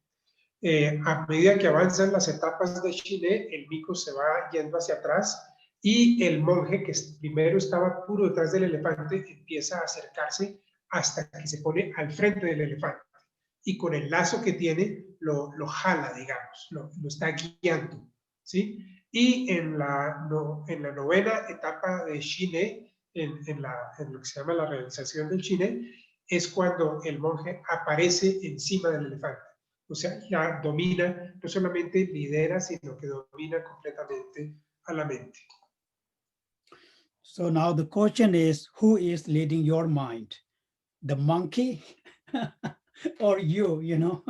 A medida que avanzan las etapas de Shine, el mico se va yendo hacia atrás y el monje, que primero estaba puro detrás del elefante, empieza a acercarse hasta que se pone al frente del elefante. Y con el lazo que tiene, lo jala, digamos, lo está guiando, ¿sí? Y en la 9ª etapa de Shine, en lo que se llama la realización del chine, es cuando el monje aparece encima del elefante. O sea, ya domina, no solamente lidera, sino que domina completamente a la mente. So now the question is, who is leading your mind? The monkey or you, you know?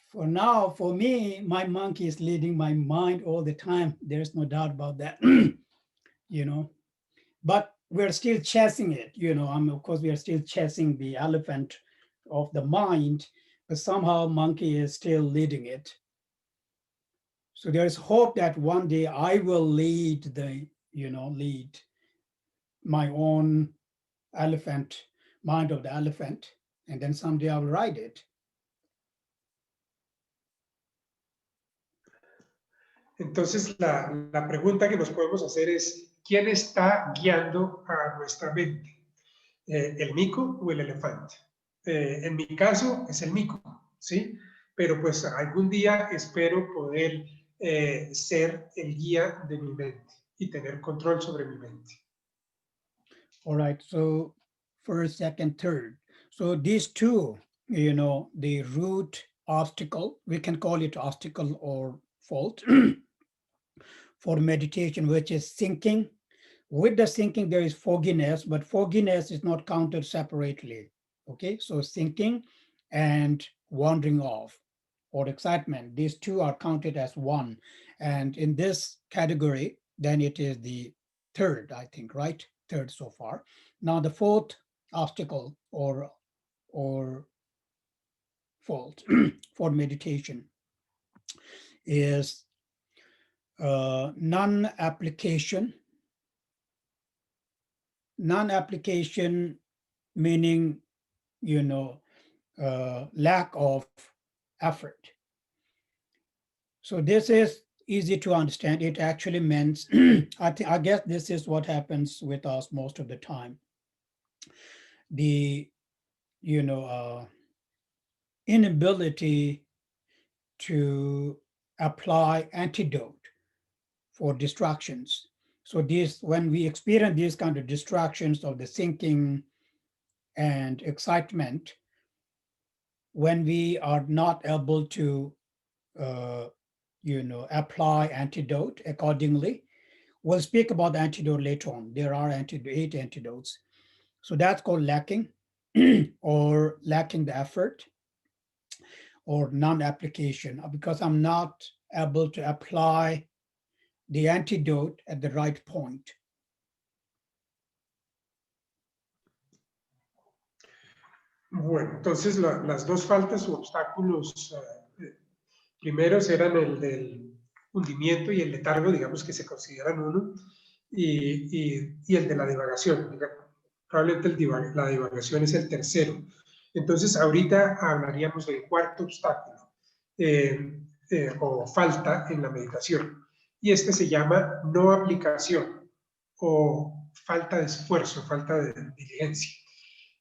For now, for me, my monkey is leading my mind all the time. There's no doubt about that, you know? But we're still chasing it, you know. Of course, we are still chasing the elephant of the mind, but somehow monkey is still leading it. So there is hope that one day I will lead lead my own elephant, mind of the elephant, and then someday I'll ride it. Entonces, la pregunta que nos podemos hacer es, ¿quién está guiando a nuestra mente? ¿El mico o el elefante? En mi caso es el mico, ¿sí? Pero pues algún día espero poder ser el guía de mi mente y tener control sobre mi mente. All right, so first, second, third. So these two, you know, the root obstacle, we can call it obstacle or fault for meditation, which is thinking. With the thinking, there is fogginess, but fogginess is not counted separately. Okay, so thinking and wandering off or excitement, these two are counted as one. And in this category, then it is the third, I think, right? Third so far. Now the fourth obstacle or fault for meditation is non-application. Non-application meaning, you know, lack of effort. So this is easy to understand. It actually means, I guess this is what happens with us most of the time. The, you know, inability to apply antidote for distractions. So this, when we experience these kind of distractions of the thinking and excitement, when we are not able to, apply antidote accordingly, we'll speak about the antidote later on. There are 8 antidotes. So that's called lacking or lacking the effort or non-application, because I'm not able to apply the antidote at the right point. Bueno, entonces las dos faltas o obstáculos primeros eran el del hundimiento y el letargo, digamos que se consideran uno, y el de la divagación. Probablemente la divagación es el tercero. Entonces, ahorita hablaríamos del cuarto obstáculo o falta en la meditación. Y este se llama no aplicación o falta de esfuerzo, falta de diligencia.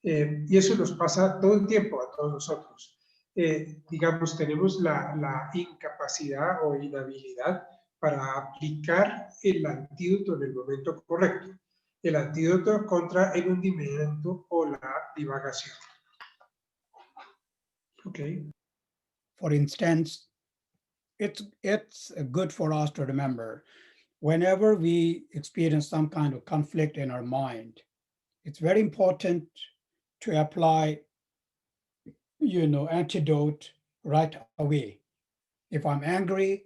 Y eso nos pasa todo el tiempo a todos nosotros. Digamos, tenemos la incapacidad o inhabilidad para aplicar el antídoto en el momento correcto. El antídoto contra el hundimiento o la divagación. Okay. For instance, it's good for us to remember, whenever we experience some kind of conflict in our mind, it's very important to apply, antidote right away. If I'm angry,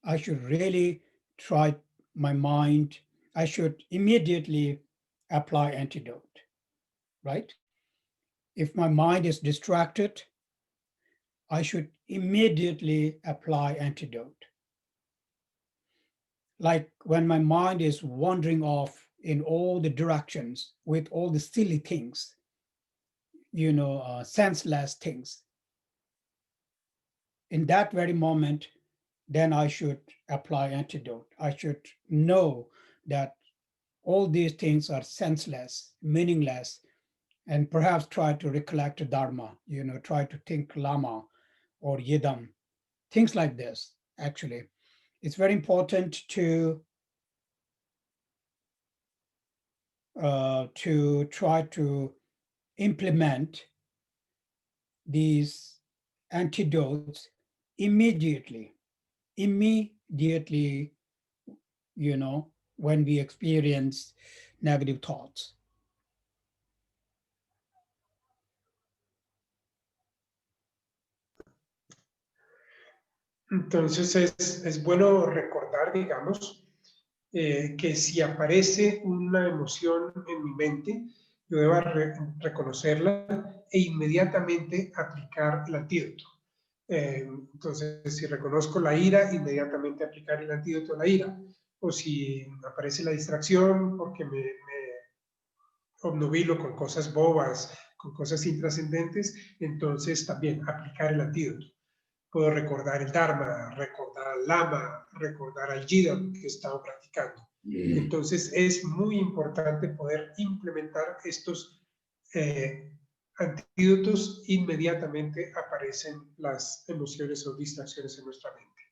I should really try my mind. I should immediately apply antidote, right? If my mind is distracted, I should immediately apply antidote. Like when my mind is wandering off in all the directions with all the silly things, senseless things. In that very moment, then I should apply antidote. I should know that all these things are senseless, meaningless, and perhaps try to recollect Dharma, try to think Lama or Yidam, things like this, actually. It's very important to to try to implement these antidotes immediately, you know, when we experience negative thoughts. Entonces es bueno recordar, digamos, que si aparece una emoción en mi mente, yo debo reconocerla e inmediatamente aplicar el antídoto. Entonces, si reconozco la ira, inmediatamente aplicar el antídoto a la ira. O si aparece la distracción porque me obnubilo con cosas bobas, con cosas intrascendentes, entonces también aplicar el antídoto. Puedo recordar el Dharma, recordar al Lama, recordar al Jidam que he estado practicando. Entonces es muy importante poder implementar estos antídotos. Inmediatamente aparecen las emociones o distracciones en nuestra mente.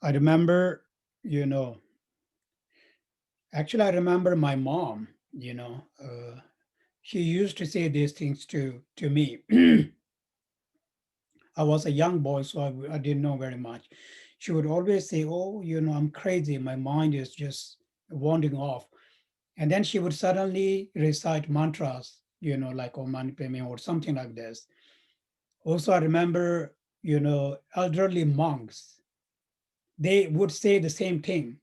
I remember, you know, actually, I remember my mom, you know, she used to say these things to me. I was a young boy, so I didn't know very much. She would always say, "Oh, you know, I'm crazy. My mind is just wandering off." And then she would suddenly recite mantras, you know, like Om Mani Padme or something like this. Also, I remember, you know, elderly monks, they would say the same thing.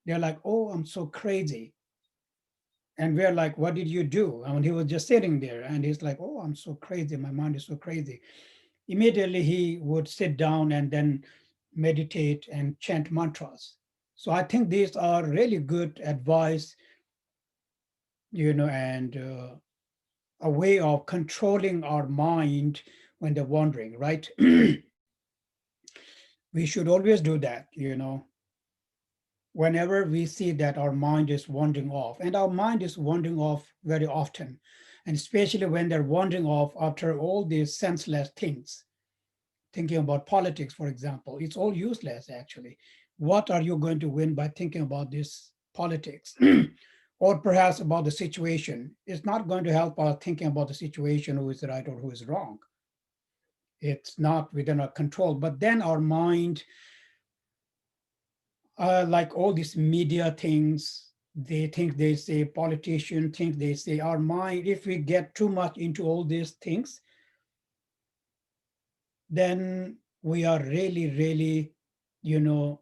They're like, "Oh, I'm so crazy." And we're like, "What did you do?" And he was just sitting there and he's like, "Oh, I'm so crazy. My mind is so crazy." Immediately he would sit down and then meditate and chant mantras. So I think these are really good advice, you know, and a way of controlling our mind when they're wandering, right? We should always do that, you know, whenever we see that our mind is wandering off, and our mind is wandering off very often, and especially when they're wandering off after all these senseless things, thinking about politics, for example, it's all useless actually. What are you going to win by thinking about this politics? Or perhaps about the situation? It's not going to help us thinking about the situation, who is right or who is wrong. It's not within our control. But then our mind, like all these media things, they think they say, politicians think they say, our mind, if we get too much into all these things, then we are really, you know,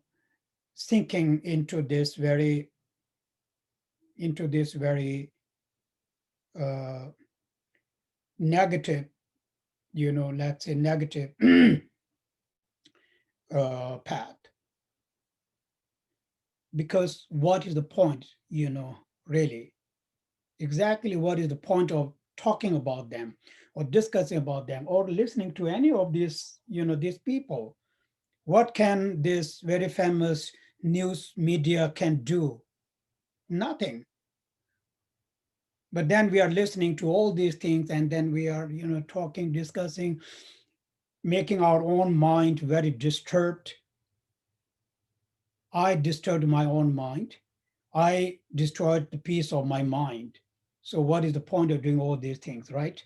sinking into this very negative, you know, let's say negative path. Because what is the point, you know, really? Exactly what is the point of talking about them or discussing about them or listening to any of these, you know, these people? What can this very famous news media can do? Nothing. But then we are listening to all these things and then we are, you know, talking, discussing, making our own mind very disturbed. I disturbed my own mind. I destroyed the peace of my mind. So what is the point of doing all these things, right?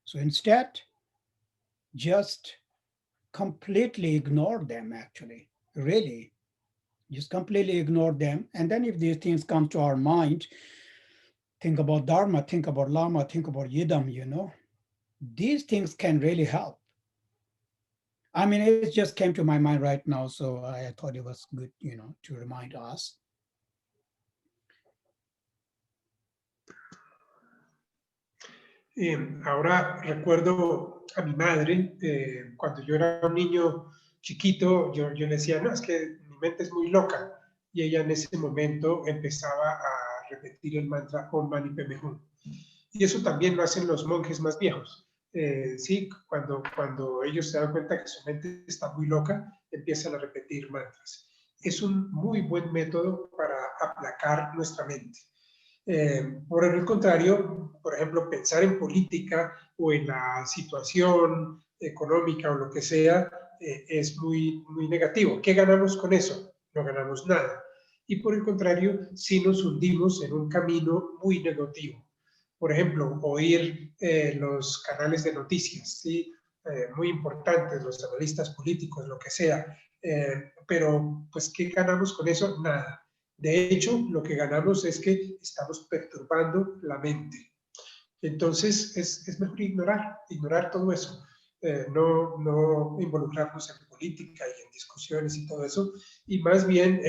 So instead, just completely ignore them, actually, really. Just completely ignore them. And then if these things come to our mind, think about Dharma, think about Lama, think about Yidam, you know. These things can really help. I mean, it just came to my mind right now, so I thought it was good, you know, to remind us. Ahora recuerdo a mi madre, cuando yo era un niño chiquito, yo le decía, no, es que mi mente es muy loca. Y ella en ese momento empezaba a repetir el mantra Om Mani Padme Hum. Y eso también lo hacen los monjes más viejos. Sí, cuando ellos se dan cuenta que su mente está muy loca, empiezan a repetir mantras. Es un muy buen método para aplacar nuestra mente. Por el contrario, por ejemplo, pensar en política o en la situación económica o lo que sea es muy negativo. ¿Qué ganamos con eso? No ganamos nada. y por el contrario, si nos hundimos en un camino muy negativo. Por ejemplo, oír los canales de noticias, ¿sí? Muy importantes, los analistas políticos, lo que sea, pero pues ¿qué ganamos con eso? Nada. De hecho, lo que ganamos es que estamos perturbando la mente. Entonces, es mejor ignorar todo eso. No involucrarnos en política y en discusiones y todo eso, y más bien,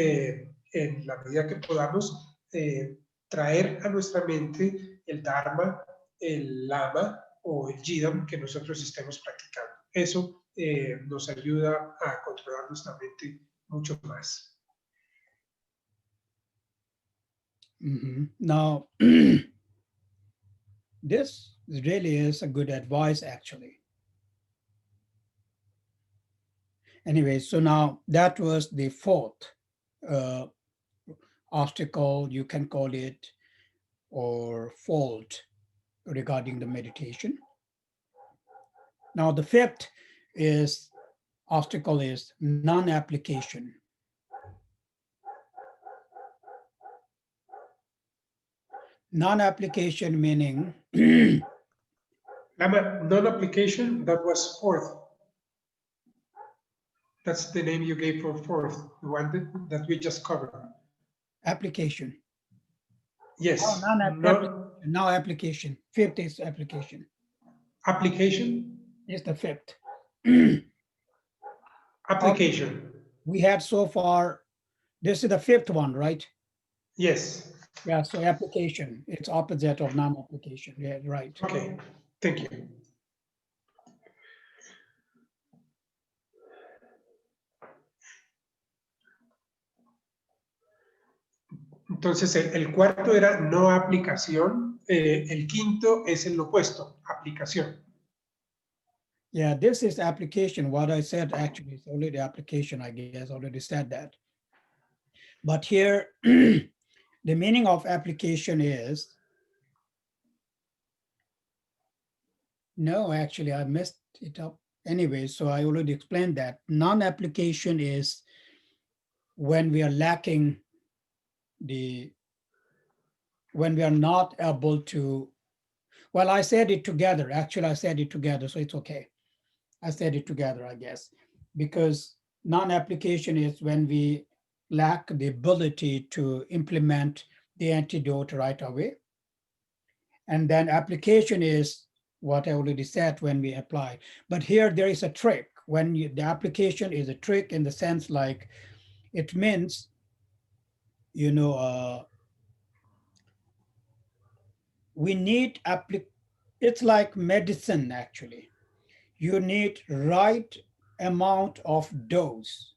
en la medida que podamos, traer a nuestra mente el Dharma, el Lama o el Jidam que nosotros estemos practicando. Eso nos ayuda a controlar nuestra mente mucho más. Now, this really is a good advice, actually. Anyway, so now that was the fourth obstacle, you can call it, or fault regarding the meditation. Now, the fifth obstacle is non-application. Non-application meaning Lama, non-application, that was fourth. That's the name you gave for fourth, the one that we just covered. application. Yes. No application. Fifth is application. Application? Is the fifth. Application. We had so far, this is the fifth one, right? Yes. Yeah, so application, it's opposite of non-application. Yeah, right. Okay, thank you. Entonces, el cuarto era no aplicación, el quinto es el opuesto, aplicación. Yeah, this is application. What I said actually is already application, I guess, already said that. But here, the meaning of application is, no, actually, I messed it up. Anyway, so I already explained that. Non-application is when we are lacking when we are not able to, well, I said it together. Actually, I said it together, so it's okay. I said it together, I guess, because non-application is when we lack the ability to implement the antidote right away. And then application is what I already said, when we apply. But here there is a trick. When the application is a trick in the sense like, it means, we need, it's like medicine actually. You need right amount of dose.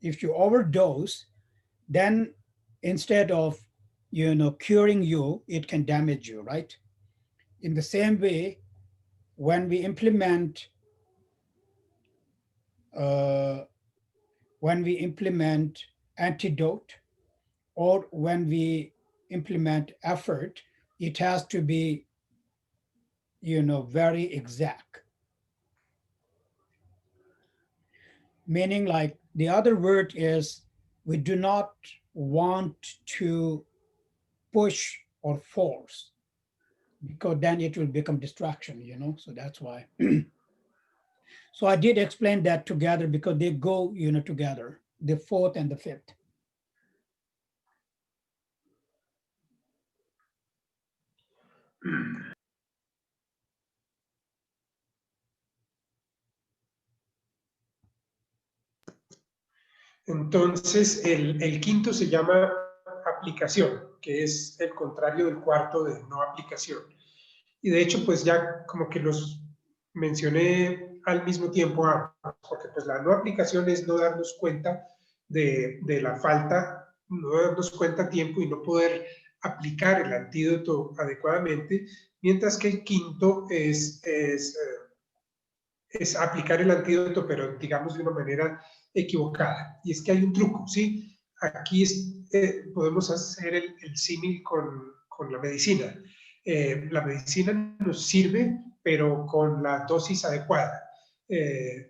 If you overdose, then instead of curing you, it can damage you, right? In the same way, when we implement antidote, or when we implement effort, it has to be very exact. Meaning, like, the other word is, we do not want to push or force, because then it will become distraction, so that's why. So I did explain that together because they go together, the fourth and the fifth. Entonces, el quinto se llama aplicación, que es el contrario del cuarto de no aplicación. Y de hecho, pues ya como que los mencioné al mismo tiempo, porque pues la no aplicación es no darnos cuenta de la falta, no darnos cuenta a tiempo y no poder aplicar el antídoto adecuadamente, mientras que el quinto es aplicar el antídoto, pero digamos de una manera equivocada. Y es que hay un truco, ¿sí? Aquí podemos hacer el símil con la medicina. La medicina nos sirve, pero con la dosis adecuada.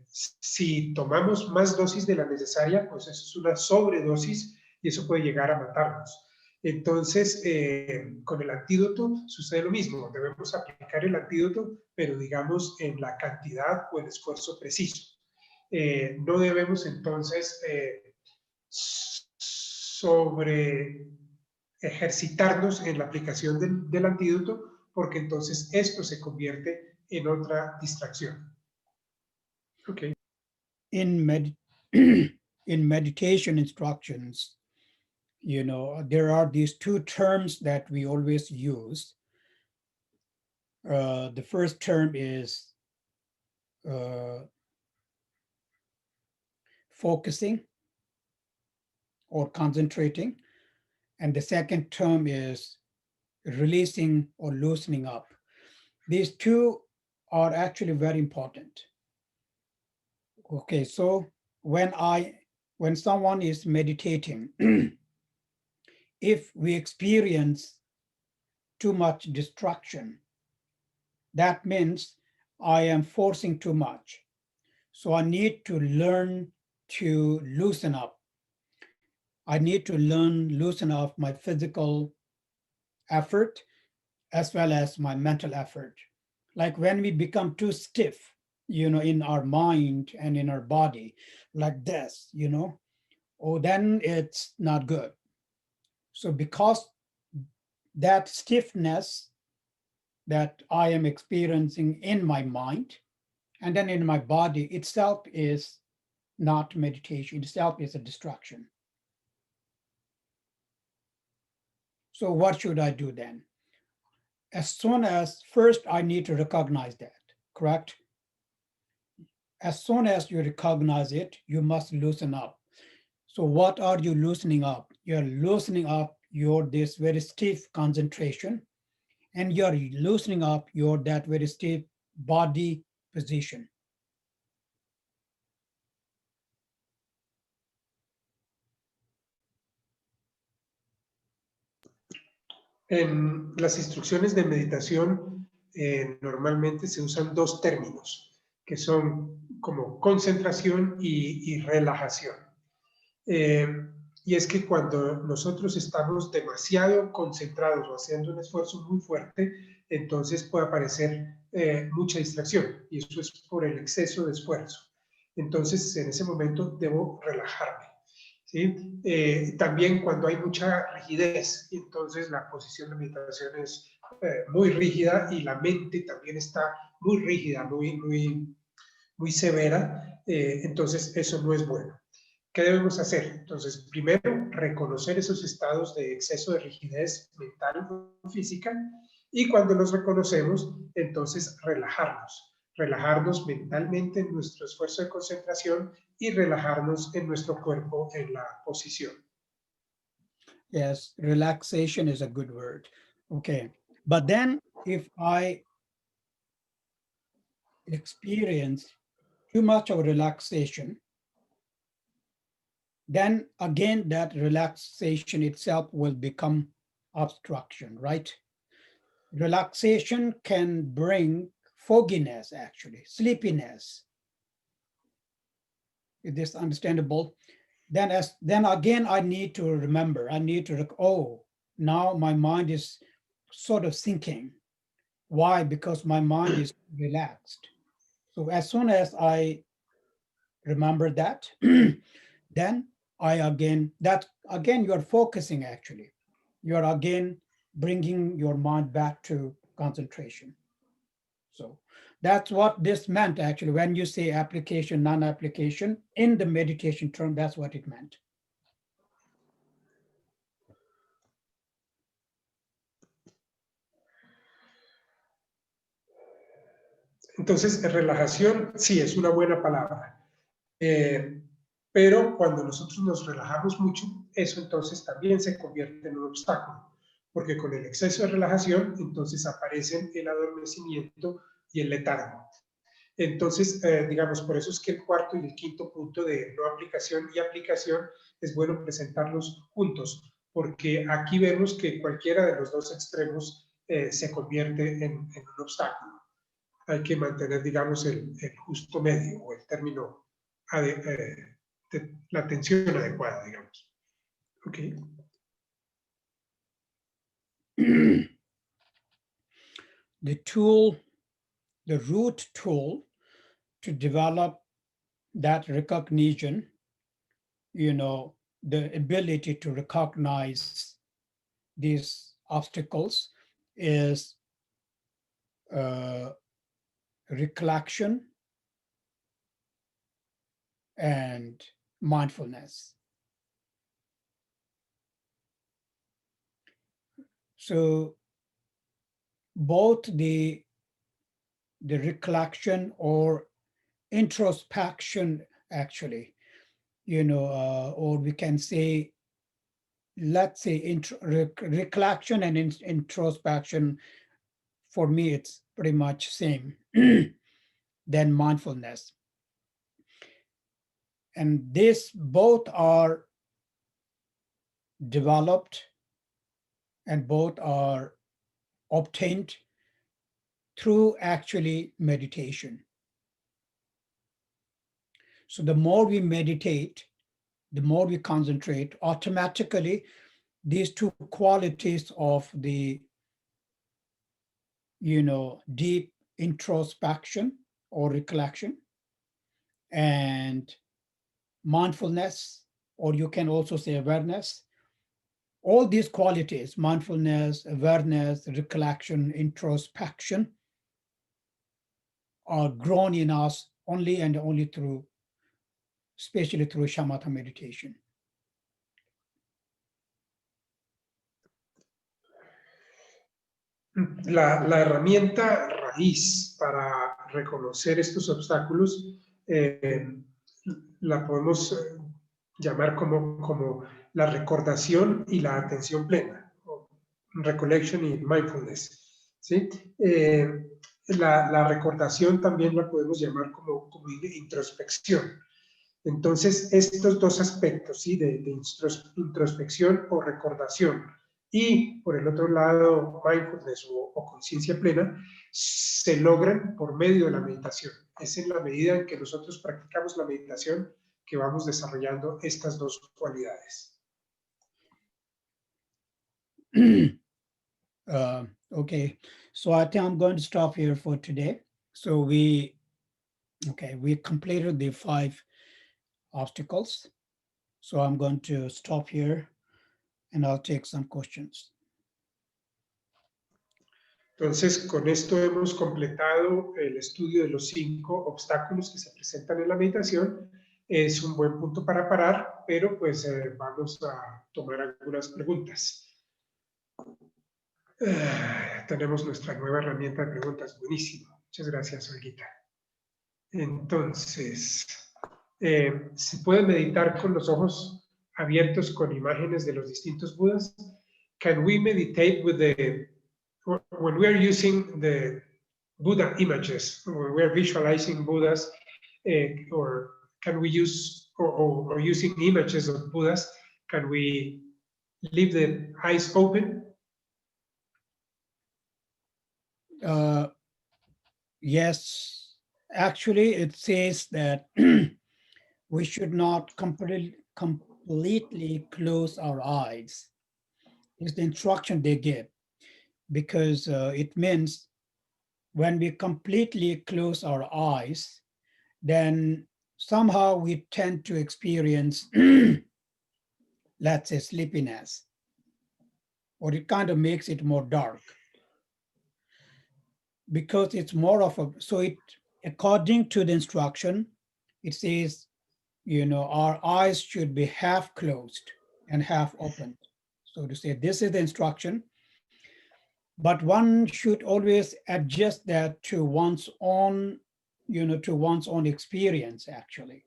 Si tomamos más dosis de la necesaria, pues eso es una sobredosis y eso puede llegar a matarnos. Entonces, con el antídoto sucede lo mismo. Debemos aplicar el antídoto, pero digamos en la cantidad o el esfuerzo preciso. No debemos entonces sobre ejercitarnos en la aplicación del antídoto, porque entonces esto se convierte en otra distracción. Okay. In meditation instructions, you know, there are these two terms that we always use. The first term is focusing or concentrating, and the second term is releasing or loosening up. These two are actually very important. Okay, so when someone is meditating, if we experience too much distraction, that means I am forcing too much. So I need to learn to loosen up. I need to loosen up my physical effort as well as my mental effort. Like when we become too stiff, you know, in our mind and in our body, like this, you know, oh, then it's not good. So because that stiffness that I am experiencing in my mind and then in my body itself is not meditation, itself is a distraction. So what should I do then? As soon as first I need to recognize that, correct? As soon as you recognize it, you must loosen up. So what are you loosening up? You're loosening up your this very stiff concentration, and you're loosening up your that very stiff body position. En las instrucciones de meditación normalmente se usan dos términos, que son como concentración y relajación. Y es que cuando nosotros estamos demasiado concentrados o haciendo un esfuerzo muy fuerte, entonces puede aparecer mucha distracción, y eso es por el exceso de esfuerzo. Entonces, en ese momento debo relajarme. ¿Sí? También cuando hay mucha rigidez, entonces la posición de meditación es muy rígida y la mente también está muy rígida, muy severa, entonces eso no es bueno. ¿Qué debemos hacer? Entonces, primero, reconocer esos estados de exceso de rigidez mental o física, y cuando los reconocemos, entonces relajarnos mentalmente en nuestro esfuerzo de concentración y relajarnos en nuestro cuerpo en la posición. Yes, relaxation is a good word. Okay, but then if I experience too much of relaxation, then again that relaxation itself will become obstruction, right? Relaxation can bring fogginess, actually, sleepiness. Is this understandable? Then again, I need to remember, oh, now my mind is sort of sinking. Why? Because my mind is relaxed. So as soon as I remember that, then you're focusing actually. You're again bringing your mind back to concentration. So that's what this meant actually. When you say application, non-application, in the meditation term, that's what it meant. Entonces, relajación sí es una buena palabra. Pero cuando nosotros nos relajamos mucho, eso entonces también se convierte en un obstáculo, porque con el exceso de relajación, entonces aparecen el adormecimiento y el letargo. Entonces, digamos, por eso es que el cuarto y el quinto punto de no aplicación y aplicación es bueno presentarlos juntos, porque aquí vemos que cualquiera de los dos extremos se convierte en un obstáculo. Hay que mantener, digamos, el justo medio o el término, la tensión adecuada, digamos. Okay. The tool, the root tool to develop that recognition, the ability to recognize these obstacles is recollection and mindfulness. So both the recollection or introspection, actually, or we can say, let's say recollection and introspection, for me, it's pretty much same than mindfulness. And this both are developed and both are obtained through actually meditation. So the more we meditate, the more we concentrate, automatically these two qualities of the deep introspection or recollection and mindfulness, or you can also say awareness, all these qualities, mindfulness, awareness, recollection, introspection, are grown in us only and only through, especially through shamatha meditation. La herramienta raíz para reconocer estos obstáculos la podemos llamar como la recordación y la atención plena, recollection y mindfulness. ¿Sí? La recordación también la podemos llamar como introspección. Entonces, estos dos aspectos, ¿sí? de introspección o recordación, y por el otro lado, mindfulness o conciencia plena, se logran por medio de la meditación. Es en la medida en que nosotros practicamos la meditación que vamos desarrollando estas dos cualidades. Okay, so I think I'm going to stop here for today. So we completed the 5 obstacles. So I'm going to stop here and I'll take some questions. Entonces, con esto hemos completado el estudio de los 5 obstáculos que se presentan en la meditación. Es un buen punto para parar, pero pues vamos a tomar algunas preguntas. Tenemos nuestra nueva herramienta de preguntas. Buenísimo. Muchas gracias, Olguita. Entonces, ¿se puede meditar con los ojos abiertos con imágenes de los distintos Budas? Can we meditate with when we are using the Buddha images, when we are visualizing Buddhas, or can we use, or using images of Buddhas, can we leave the eyes open? Yes, actually, it says that we should not completely close our eyes. It's the instruction they give, because it means when we completely close our eyes, then somehow we tend to experience, let's say, sleepiness, or it kind of makes it more dark. Because it's more of a, so it, according to the instruction, it says, our eyes should be half closed and half opened. So to say, this is the instruction, but one should always adjust that to one's own, to one's own experience, actually.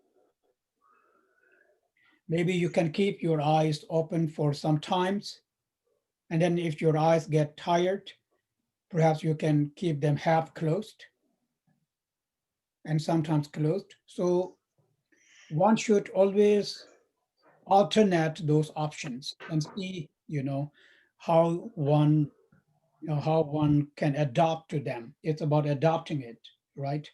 Maybe you can keep your eyes open for some times, and then if your eyes get tired, perhaps you can keep them half closed and sometimes closed. So one should always alternate those options and see, how one can adapt to them. It's about adapting it, right?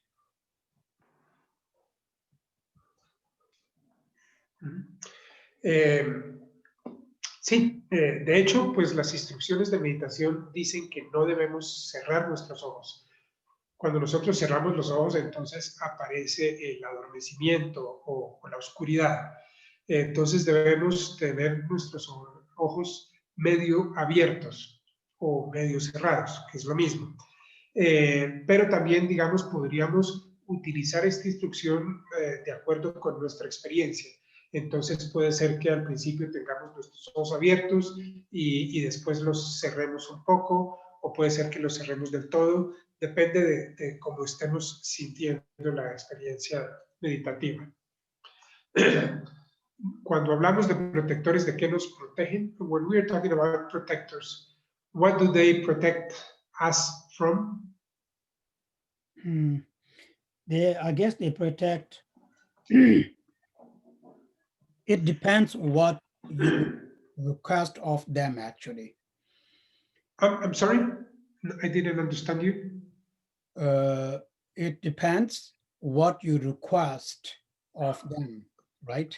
Sí, de hecho, pues las instrucciones de meditación dicen que no debemos cerrar nuestros ojos. Cuando nosotros cerramos los ojos, entonces aparece el adormecimiento o la oscuridad. Entonces debemos tener nuestros ojos medio abiertos o medio cerrados, que es lo mismo. Pero también, digamos, podríamos utilizar esta instrucción de acuerdo con nuestra experiencia. Entonces puede ser que al principio tengamos nuestros ojos abiertos y después los cerremos un poco, o puede ser que los cerremos del todo. Depende de cómo estemos sintiendo la experiencia meditativa. Cuando hablamos de protectores, ¿de qué nos protegen? When we are talking about protectors, what do they protect us from? I guess they protect. It depends what you request of them, actually. I'm sorry, I didn't understand you. It depends what you request of them, right?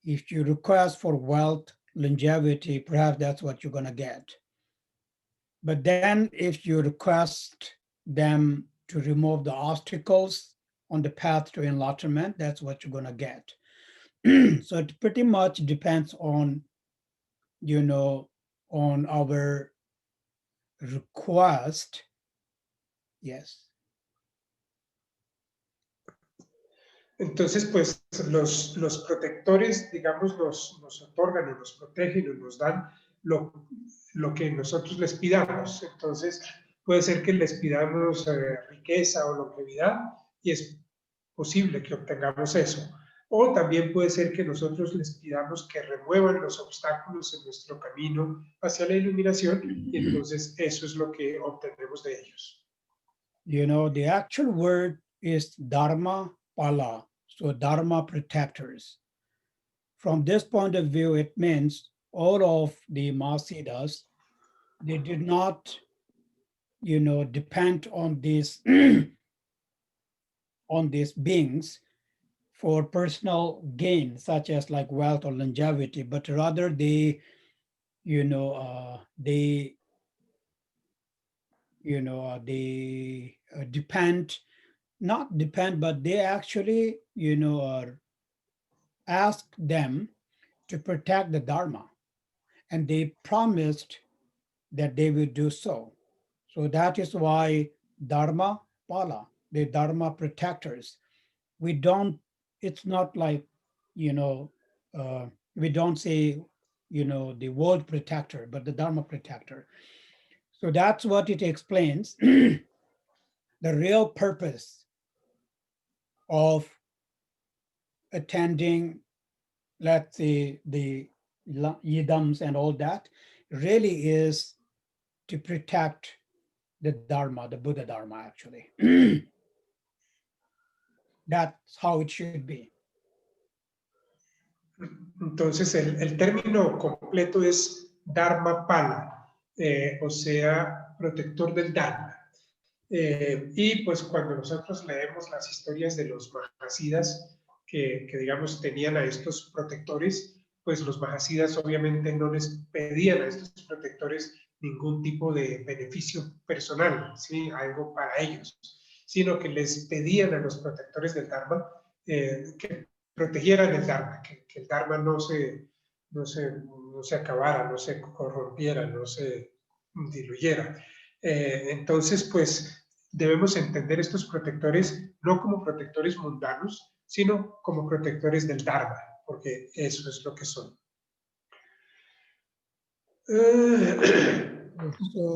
If you request for wealth, longevity, perhaps that's what you're going to get. But then if you request them to remove the obstacles on the path to enlightenment, that's what you're going to get. So it pretty much depends on, on our request. Yes. Entonces, pues los protectores, digamos, nos otorgan o nos protegen o nos dan lo que nosotros les pidamos. Entonces, puede ser que les pidamos riqueza o longevidad y es posible que obtengamos eso. O también puede ser que nosotros les pidamos que remuevan los obstáculos en nuestro camino hacia la iluminación y entonces eso es lo que obtendremos de ellos. The actual word is Dharma Pala, so Dharma protectors. From this point of view, it means all of the Mahasiddhas, they did not, depend on these on these beings for personal gain, such as like wealth or longevity, but rather they, they depend, not depend, but they actually, ask them to protect the Dharma. And they promised that they will do so. So that is why Dharma Pala, the Dharma protectors. We don't, it's not like, we don't say, the world protector, but the Dharma protector. So that's what it explains. The real purpose of attending, let's say, the yidams and all that, really is to protect the Dharma, the Buddha Dharma, actually. That's how it should be. Entonces, el término completo es Dharma Pala, o sea, protector del Dharma. Y pues cuando nosotros leemos las historias de los Mahasiddhas que digamos tenían a estos protectores, pues los Mahasiddhas obviamente no les pedían a estos protectores ningún tipo de beneficio personal, ¿sí? Algo para ellos, sino que les pedían a los protectores del Dharma que protegieran el Dharma, que el Dharma no se acabara, no se corrompiera, no se diluyera. Entonces, pues debemos entender estos protectores no como protectores mundanos, sino como protectores del Dharma, porque eso es lo que son.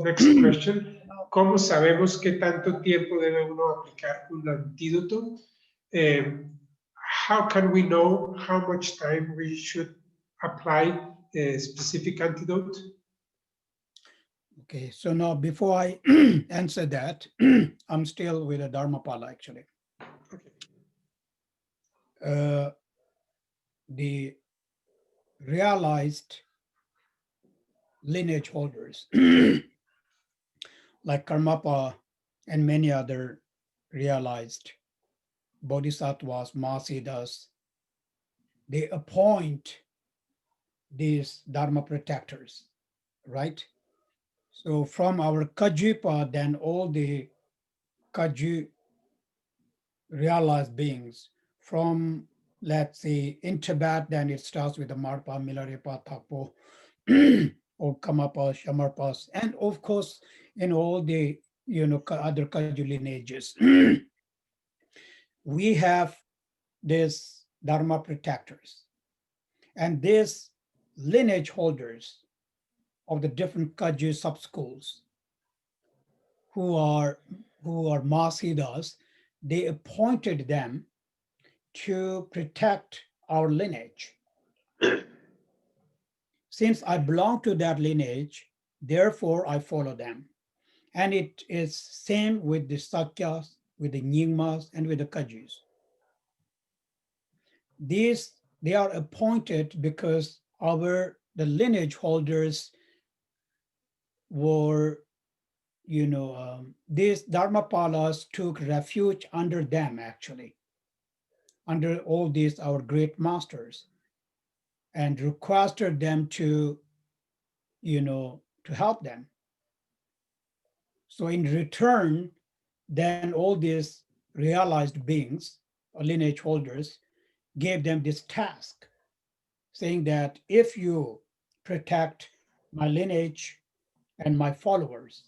Next question. ¿Cómo sabemos qué tanto tiempo debe uno aplicar un antídoto? How can we know how much time we should apply a specific antidote? Okay, so now before I answer that, I'm still with a Dharmapala, actually. Okay. The realized lineage holders, like Karmapa and many other realized bodhisattvas, Mahasiddhas, they appoint these Dharma protectors, right? So from our Kajipa, then all the Kaji realized beings from, let's say, in Tibet, then it starts with the Marpa, Milarepa, Thapo, or Kamapa, Shamarpas, and of course, in all the, other Kaju lineages. We have these Dharma protectors, and these lineage holders of the different Kaju subschools who are Mahasiddhas, they appointed them to protect our lineage. Since I belong to that lineage, therefore I follow them. And it is same with the Sakyas, with the Nyingmas, and with the Kajis. These, they are appointed because the lineage holders were, these Dharmapalas took refuge under them, actually, under all these our great masters, and requested them to, to help them. So in return, then all these realized beings, or lineage holders, gave them this task, saying that if you protect my lineage and my followers,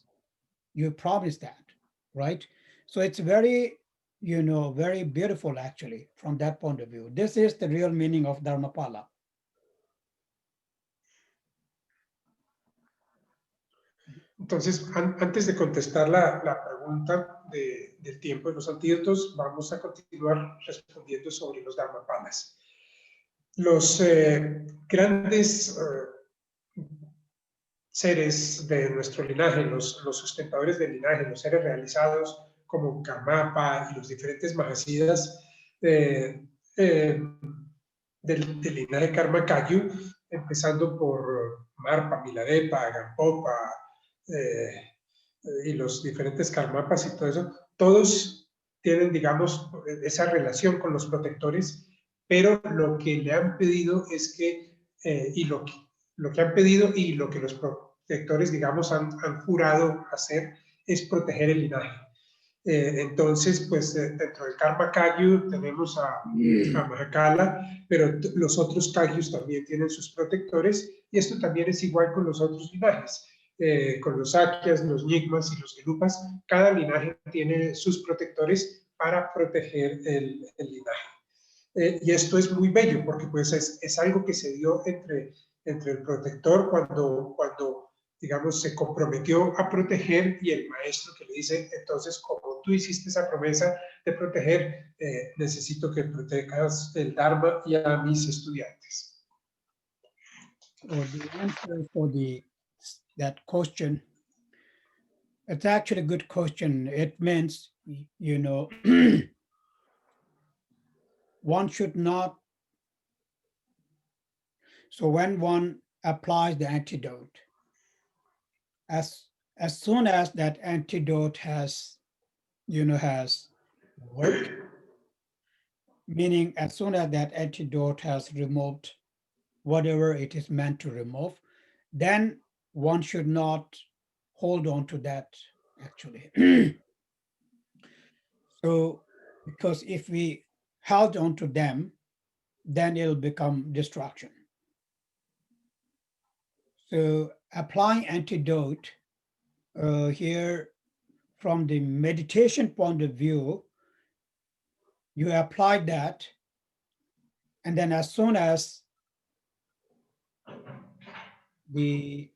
you promise that, right? So it's very, very beautiful actually from that point of view. This is the real meaning of Dharmapala. Entonces, antes de contestar la pregunta del tiempo de los antídotos, vamos a continuar respondiendo sobre los dharmapalas. Los grandes seres de nuestro linaje, los sustentadores del linaje, los seres realizados como Karmapa y los diferentes Mahasiddhas del linaje Karma Kagyu, empezando por Marpa, Milarepa, Gampopa, y los diferentes Karmapas y todo eso, todos tienen, digamos, esa relación con los protectores, pero lo que le han pedido es que, y lo que han pedido y lo que los protectores, digamos, han jurado hacer es proteger el linaje. Entonces, pues dentro del Karma Kagyu tenemos a Mahakala, pero los otros Kagyus también tienen sus protectores, y esto también es igual con los otros linajes. Con los Sakyas, los Nyingmas y los Gelupas, cada linaje tiene sus protectores para proteger el linaje. Y esto es muy bello porque pues es algo que se dio entre el protector cuando, digamos, se comprometió a proteger, y el maestro que le dice, entonces, como tú hiciste esa promesa de proteger, necesito que protejas el Dharma y a mis estudiantes. Or the answer for that question, it's actually a good question. It means, one should not. So when one applies the antidote, as soon as that antidote has worked, meaning as soon as that antidote has removed whatever it is meant to remove, then one should not hold on to that actually. So, because if we held on to them, then it'll become destruction. So applying antidote here from the meditation point of view, you apply that, and then as soon as the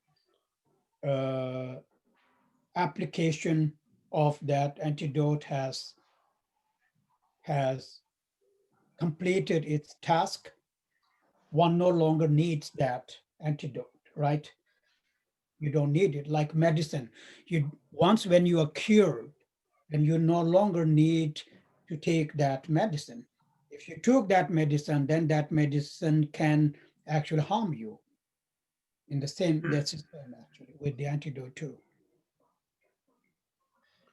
application of that antidote has completed its task, one no longer needs that antidote, right? You don't need it, like medicine. Once when you are cured, then you no longer need to take that medicine. If you took that medicine, then that medicine can actually harm you. In the same, that's the same actually with the antidote too.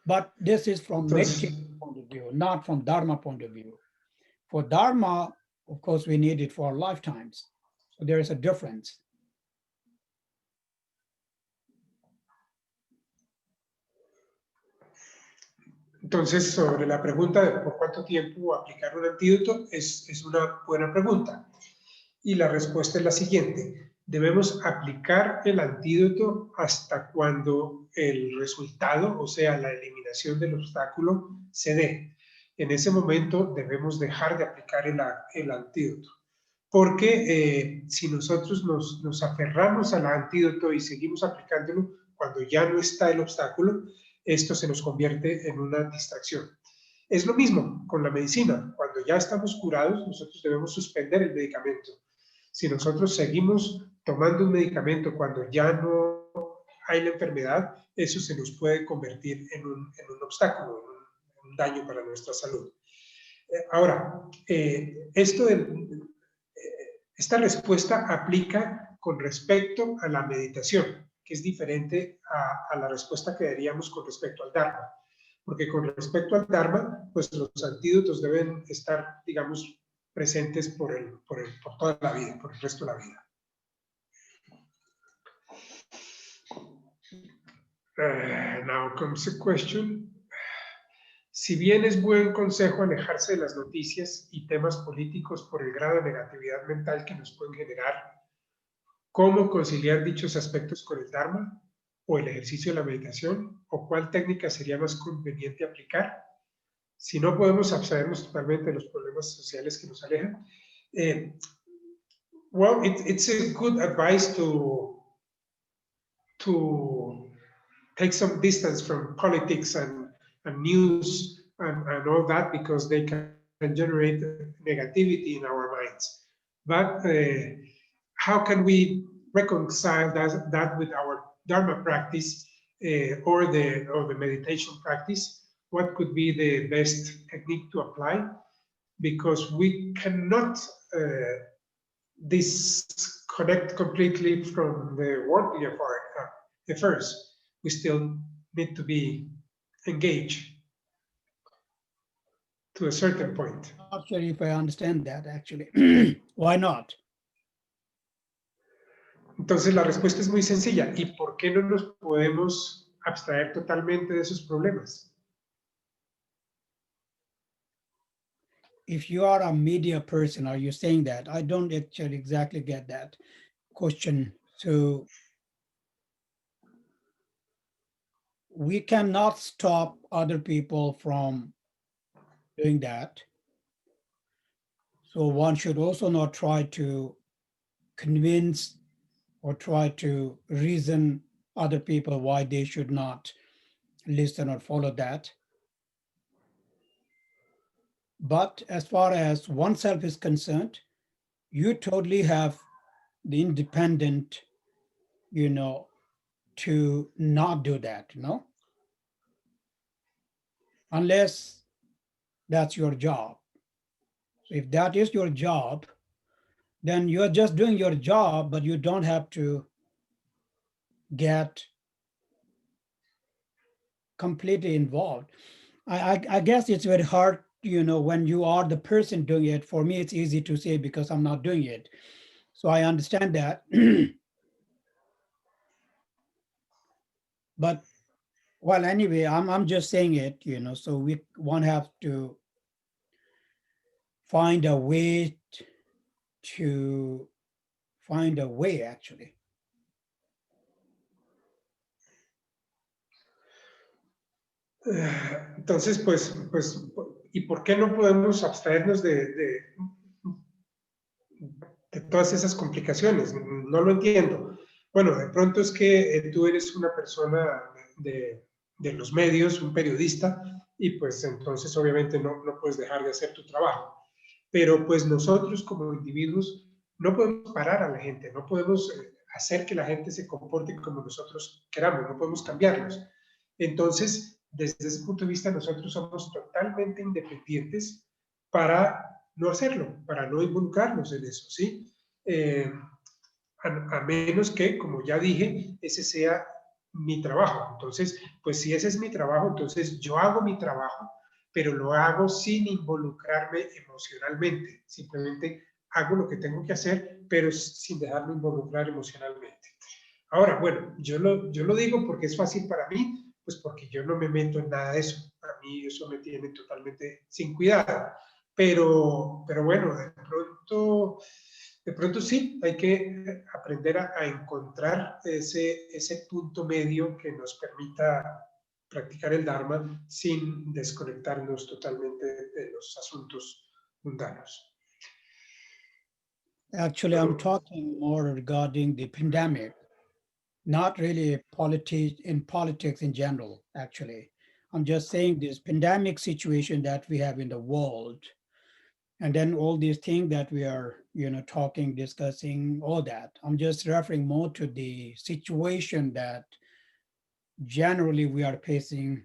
But this is from meditation point of view, not from Dharma point of view. For Dharma, of course, we need it for our lifetimes. So there is a difference. Entonces, sobre la pregunta de por cuánto tiempo aplicar un antídoto, es una buena pregunta. Y la respuesta es la siguiente. Debemos aplicar el antídoto hasta cuando el resultado, o sea, la eliminación del obstáculo, se dé. En ese momento debemos dejar de aplicar el antídoto. Porque si nosotros nos aferramos al antídoto y seguimos aplicándolo cuando ya no está el obstáculo, esto se nos convierte en una distracción. Es lo mismo con la medicina. Cuando ya estamos curados, nosotros debemos suspender el medicamento. Si nosotros seguimos tomando un medicamento cuando ya no hay la enfermedad, eso se nos puede convertir en un obstáculo, en un daño para nuestra salud. Ahora, esta respuesta aplica con respecto a la meditación, que es diferente a la respuesta que daríamos con respecto al Dharma. Porque con respecto al Dharma, pues los antídotos deben estar, digamos, presentes por toda la vida, por el resto de la vida. Now comes a question. Si bien es buen consejo alejarse de las noticias y temas políticos por el grado de negatividad mental que nos pueden generar, ¿cómo conciliar dichos aspectos con el Dharma o el ejercicio de la meditación? ¿O cuál técnica sería más conveniente aplicar? Si no podemos abstraernos totalmente de los problemas sociales que nos alejan. Well, it's a good advice to take some distance from politics and news and all that, because they can generate negativity in our minds. But how can we reconcile that with our Dharma practice or the meditation practice? What could be the best technique to apply? Because we cannot disconnect completely from the worldly affairs. We still need to be engaged to a certain point. I'm not sure if I understand that actually. Why not? Entonces la respuesta es muy sencilla. ¿Y por qué no nos podemos abstraer totalmente de esos problemas? If you are a media person, are you saying that? I don't actually exactly get that question. So we cannot stop other people from doing that. So one should also not try to convince or try to reason other people why they should not listen or follow that. But as far as oneself is concerned, you totally have the independent, to not do that, unless that's your job. So if that is your job, then you're just doing your job, but you don't have to get completely involved. I guess it's very hard, when you are the person doing it. For me, it's easy to say because I'm not doing it. So I understand that. But well, anyway, I'm just saying it, so we won't have to find a way actually. Entonces, pues, ¿y por qué no podemos abstraernos de todas esas complicaciones? No lo entiendo. Bueno, de pronto es que tú eres una persona de los medios, un periodista, y pues entonces obviamente no puedes dejar de hacer tu trabajo. Pero pues nosotros como individuos no podemos parar a la gente, no podemos hacer que la gente se comporte como nosotros queramos, no podemos cambiarlos. Entonces, desde ese punto de vista, nosotros somos totalmente independientes para no hacerlo, para no involucrarnos en eso, ¿sí? A menos que, como ya dije, ese sea mi trabajo. Entonces, pues si ese es mi trabajo, entonces yo hago mi trabajo, pero lo hago sin involucrarme emocionalmente. Simplemente hago lo que tengo que hacer, pero sin dejarme involucrar emocionalmente. Ahora, bueno, yo lo digo porque es fácil para mí, pues porque yo no me meto en nada de eso. A mí eso me tiene totalmente sin cuidado. Pero bueno, de pronto sí, hay que aprender a encontrar ese punto medio que nos permita practicar el Dharma sin desconectarnos totalmente de los asuntos mundanos. Actually, I'm talking more regarding the pandemic, not really politics in general, actually. I'm just saying this pandemic situation that we have in the world, and then all these things that we are, talking, discussing, all that. I'm just referring more to the situation that generally we are facing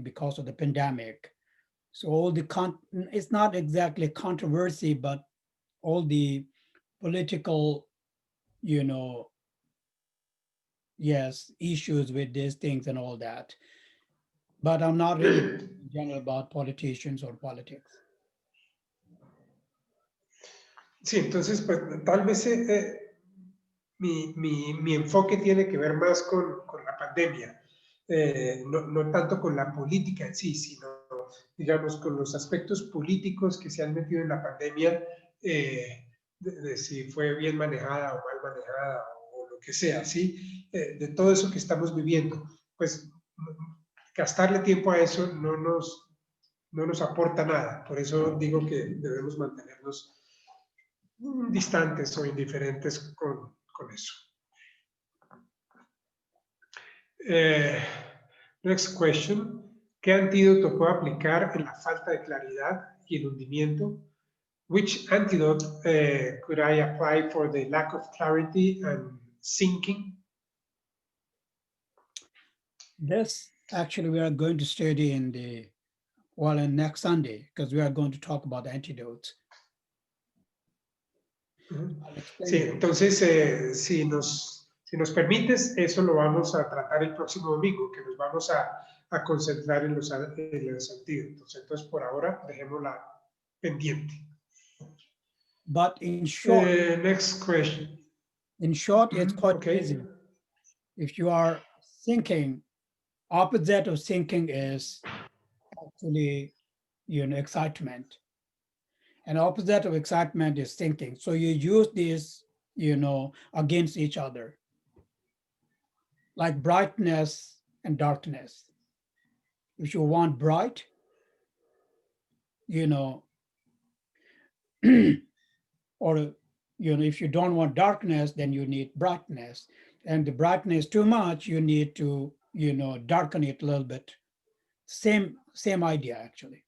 because of the pandemic. So all it's not exactly controversy, but all the political, yes, issues with these things and all that. But I'm not really in general about politicians or politics. Sí, entonces, pues tal vez mi enfoque tiene que ver más con la pandemia, no tanto con la política en sí, sino, digamos, con los aspectos políticos que se han metido en la pandemia, de si fue bien manejada o mal manejada o lo que sea, ¿sí? De todo eso que estamos viviendo. Pues gastarle tiempo a eso no nos aporta nada. Por eso digo que debemos mantenernos distantes o indiferentes con eso. Next question. ¿Qué antídoto puedo aplicar en la falta de claridad y el hundimiento? Which antidote could I apply for the lack of clarity and sinking? This actually we are going to study in next Sunday, because we are going to talk about antidotes. Sí, entonces, si nos permites, eso lo vamos a tratar el próximo domingo, que nos vamos a concentrar en los antídotos. Entonces, por ahora, dejémosla pendiente. But in short, next question. In short, it's quite Okay. easy. If you are thinking, opposite of thinking is actually, excitement. And opposite of excitement is thinking. So you use these, against each other, like brightness and darkness. If you want bright, or if you don't want darkness, then you need brightness. And the brightness too much, you need to, darken it a little bit. Same idea, actually.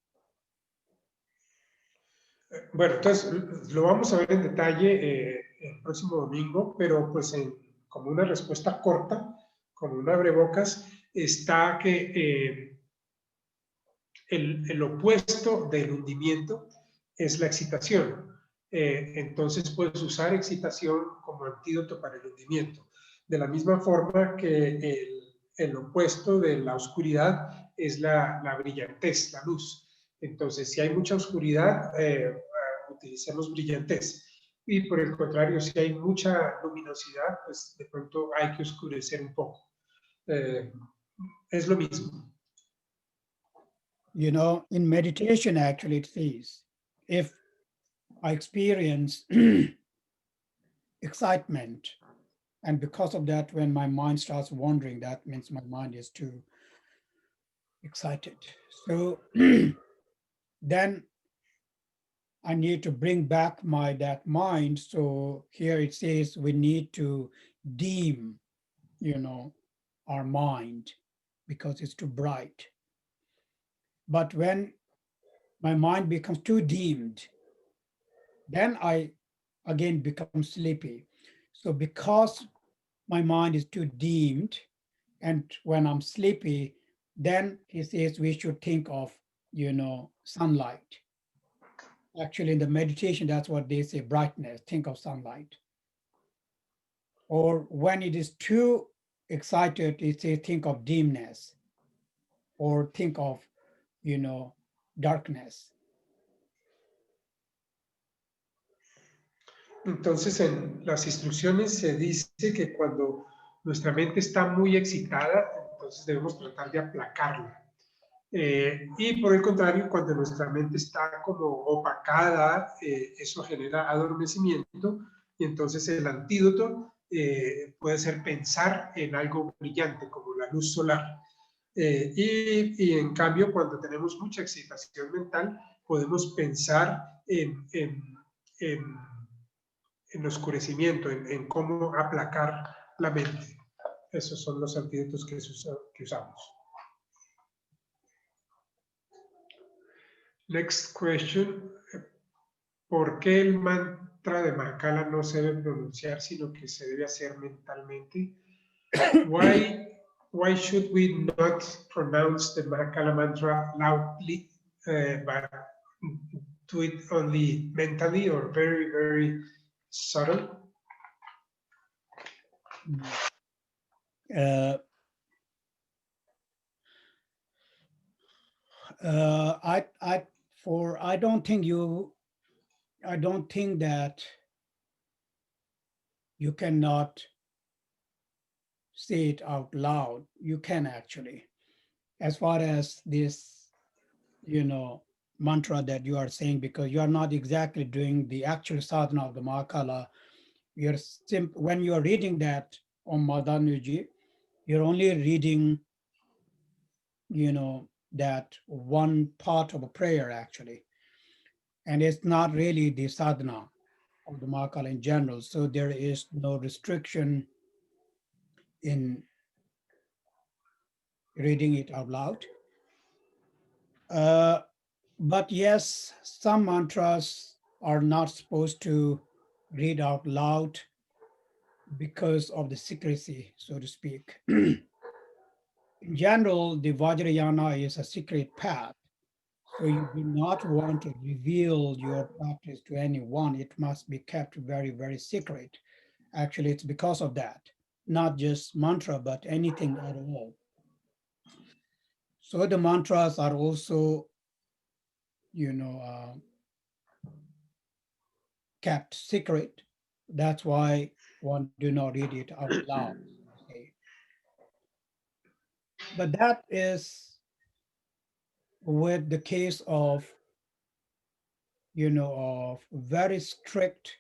Bueno, entonces lo vamos a ver en detalle el próximo domingo, pero pues como una respuesta corta, como un abrebocas, está que el opuesto del hundimiento es la excitación. Entonces puedes usar excitación como antídoto para el hundimiento. De la misma forma que el opuesto de la oscuridad es la brillantez, la luz. Entonces, si hay mucha oscuridad, utilicemos brillantez. Y por el contrario, si hay mucha luminosidad, pues de pronto hay que oscurecer un poco. Es lo mismo. In meditation, actually, it says, if I experience excitement, and because of that, when my mind starts wandering, that means my mind is too excited. So then I need to bring back that mind. So here it says we need to dim, our mind because it's too bright. But when my mind becomes too dimmed, then I again become sleepy. So because my mind is too dimmed, and when I'm sleepy, then he says we should think of, sunlight. Actually, in the meditation, that's what they say, brightness, think of sunlight. Or when it is too excited, it says think of dimness, or think of, darkness. Entonces, en las instrucciones se dice que cuando nuestra mente está muy excitada, entonces debemos tratar de aplacarla. Y por el contrario, cuando nuestra mente está como opacada, eso genera adormecimiento y entonces el antídoto puede ser pensar en algo brillante como la luz solar. Y en cambio, cuando tenemos mucha excitación mental, podemos pensar en oscurecimiento, en cómo aplacar la mente. Esos son los antídotos que usamos. Next question. ¿Por qué el mantra de Mahakala no se debe pronunciar, sino que se debe hacer mentalmente? Why should we not pronounce the Mahakala mantra loudly, but do it only mentally or very, very subtle? I don't think that you cannot say it out loud. You can actually, as far as this, mantra that you are saying, because you are not exactly doing the actual sadhana of the Mahakala. When you are reading that Om Madanuji, you're only reading, that one part of a prayer actually. And it's not really the sadhana of the Mahakala in general. So there is no restriction in reading it out loud. But yes, some mantras are not supposed to read out loud because of the secrecy, so to speak. In general, the Vajrayana is a secret path. So you do not want to reveal your practice to anyone. It must be kept very, very secret. Actually, it's because of that, not just mantra, but anything at all. So the mantras are also, kept secret. That's why one do not read it out loud. But that is with the case of, of very strict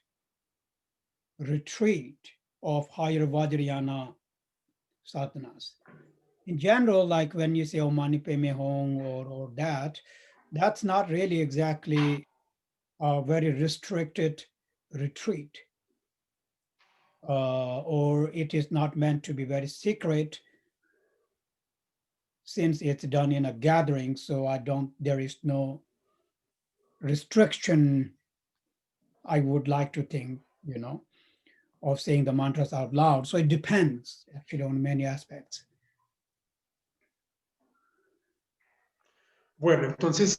retreat of higher Vajrayana sadhanas. In general, like when you say Om Mani Padme Hum or that's not really exactly a very restricted retreat. Or it is not meant to be very secret since it's done in a gathering. So there is no restriction, I would like to think, of saying the mantras out loud. So it depends actually on many aspects. Bueno, entonces,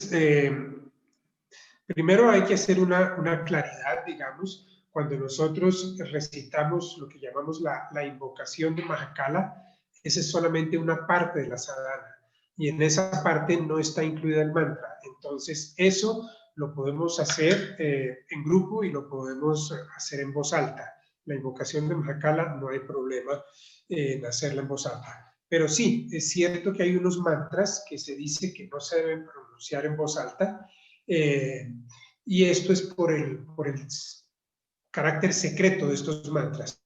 primero hay que hacer una claridad, digamos, cuando nosotros recitamos lo que llamamos la invocación de Mahakala, esa es solamente una parte de la sadhana, y en esa parte no está incluida el mantra. Entonces, eso lo podemos hacer en grupo y lo podemos hacer en voz alta. La invocación de Mahakala no hay problema en hacerla en voz alta. Pero sí, es cierto que hay unos mantras que se dice que no se deben pronunciar en voz alta, y esto es por el carácter secreto de estos mantras.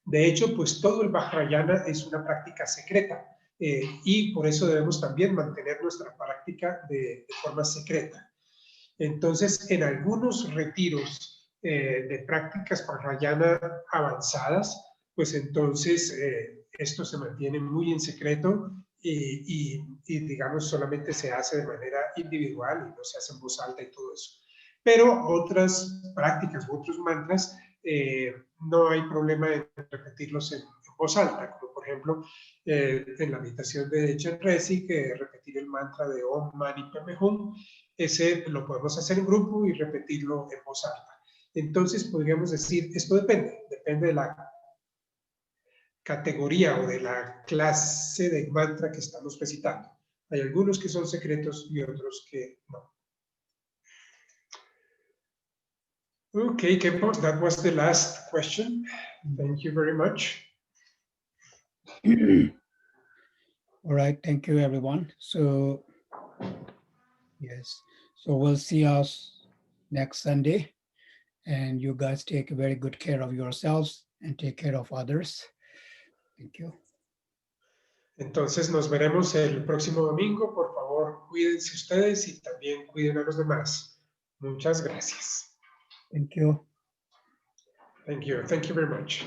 De hecho, pues todo el Vajrayana es una práctica secreta, y por eso debemos también mantener nuestra práctica de forma secreta. Entonces, en algunos retiros de prácticas Vajrayana avanzadas, pues entonces esto se mantiene muy en secreto y digamos solamente se hace de manera individual y no se hace en voz alta y todo eso. Pero otras prácticas u otros mantras no hay problema en repetirlos en voz alta, como por ejemplo en la meditación de Chenrezig, repetir el mantra de Om Mani Padme Hum, ese lo podemos hacer en grupo y repetirlo en voz alta. Entonces podríamos decir, esto depende de la categoría o de la clase de mantra que estamos recitando. Hay algunos que son secretos y otros que no. Okay, Kempo, that was the last question. Thank you very much. All right, thank you, everyone. So, yes, so we'll see us next Sunday. And you guys take very good care of yourselves and take care of others. Thank you. Entonces nos veremos el próximo domingo. Por favor, cuídense ustedes y también cuiden a los demás. Muchas gracias. Thank you. Thank you. Thank you very much.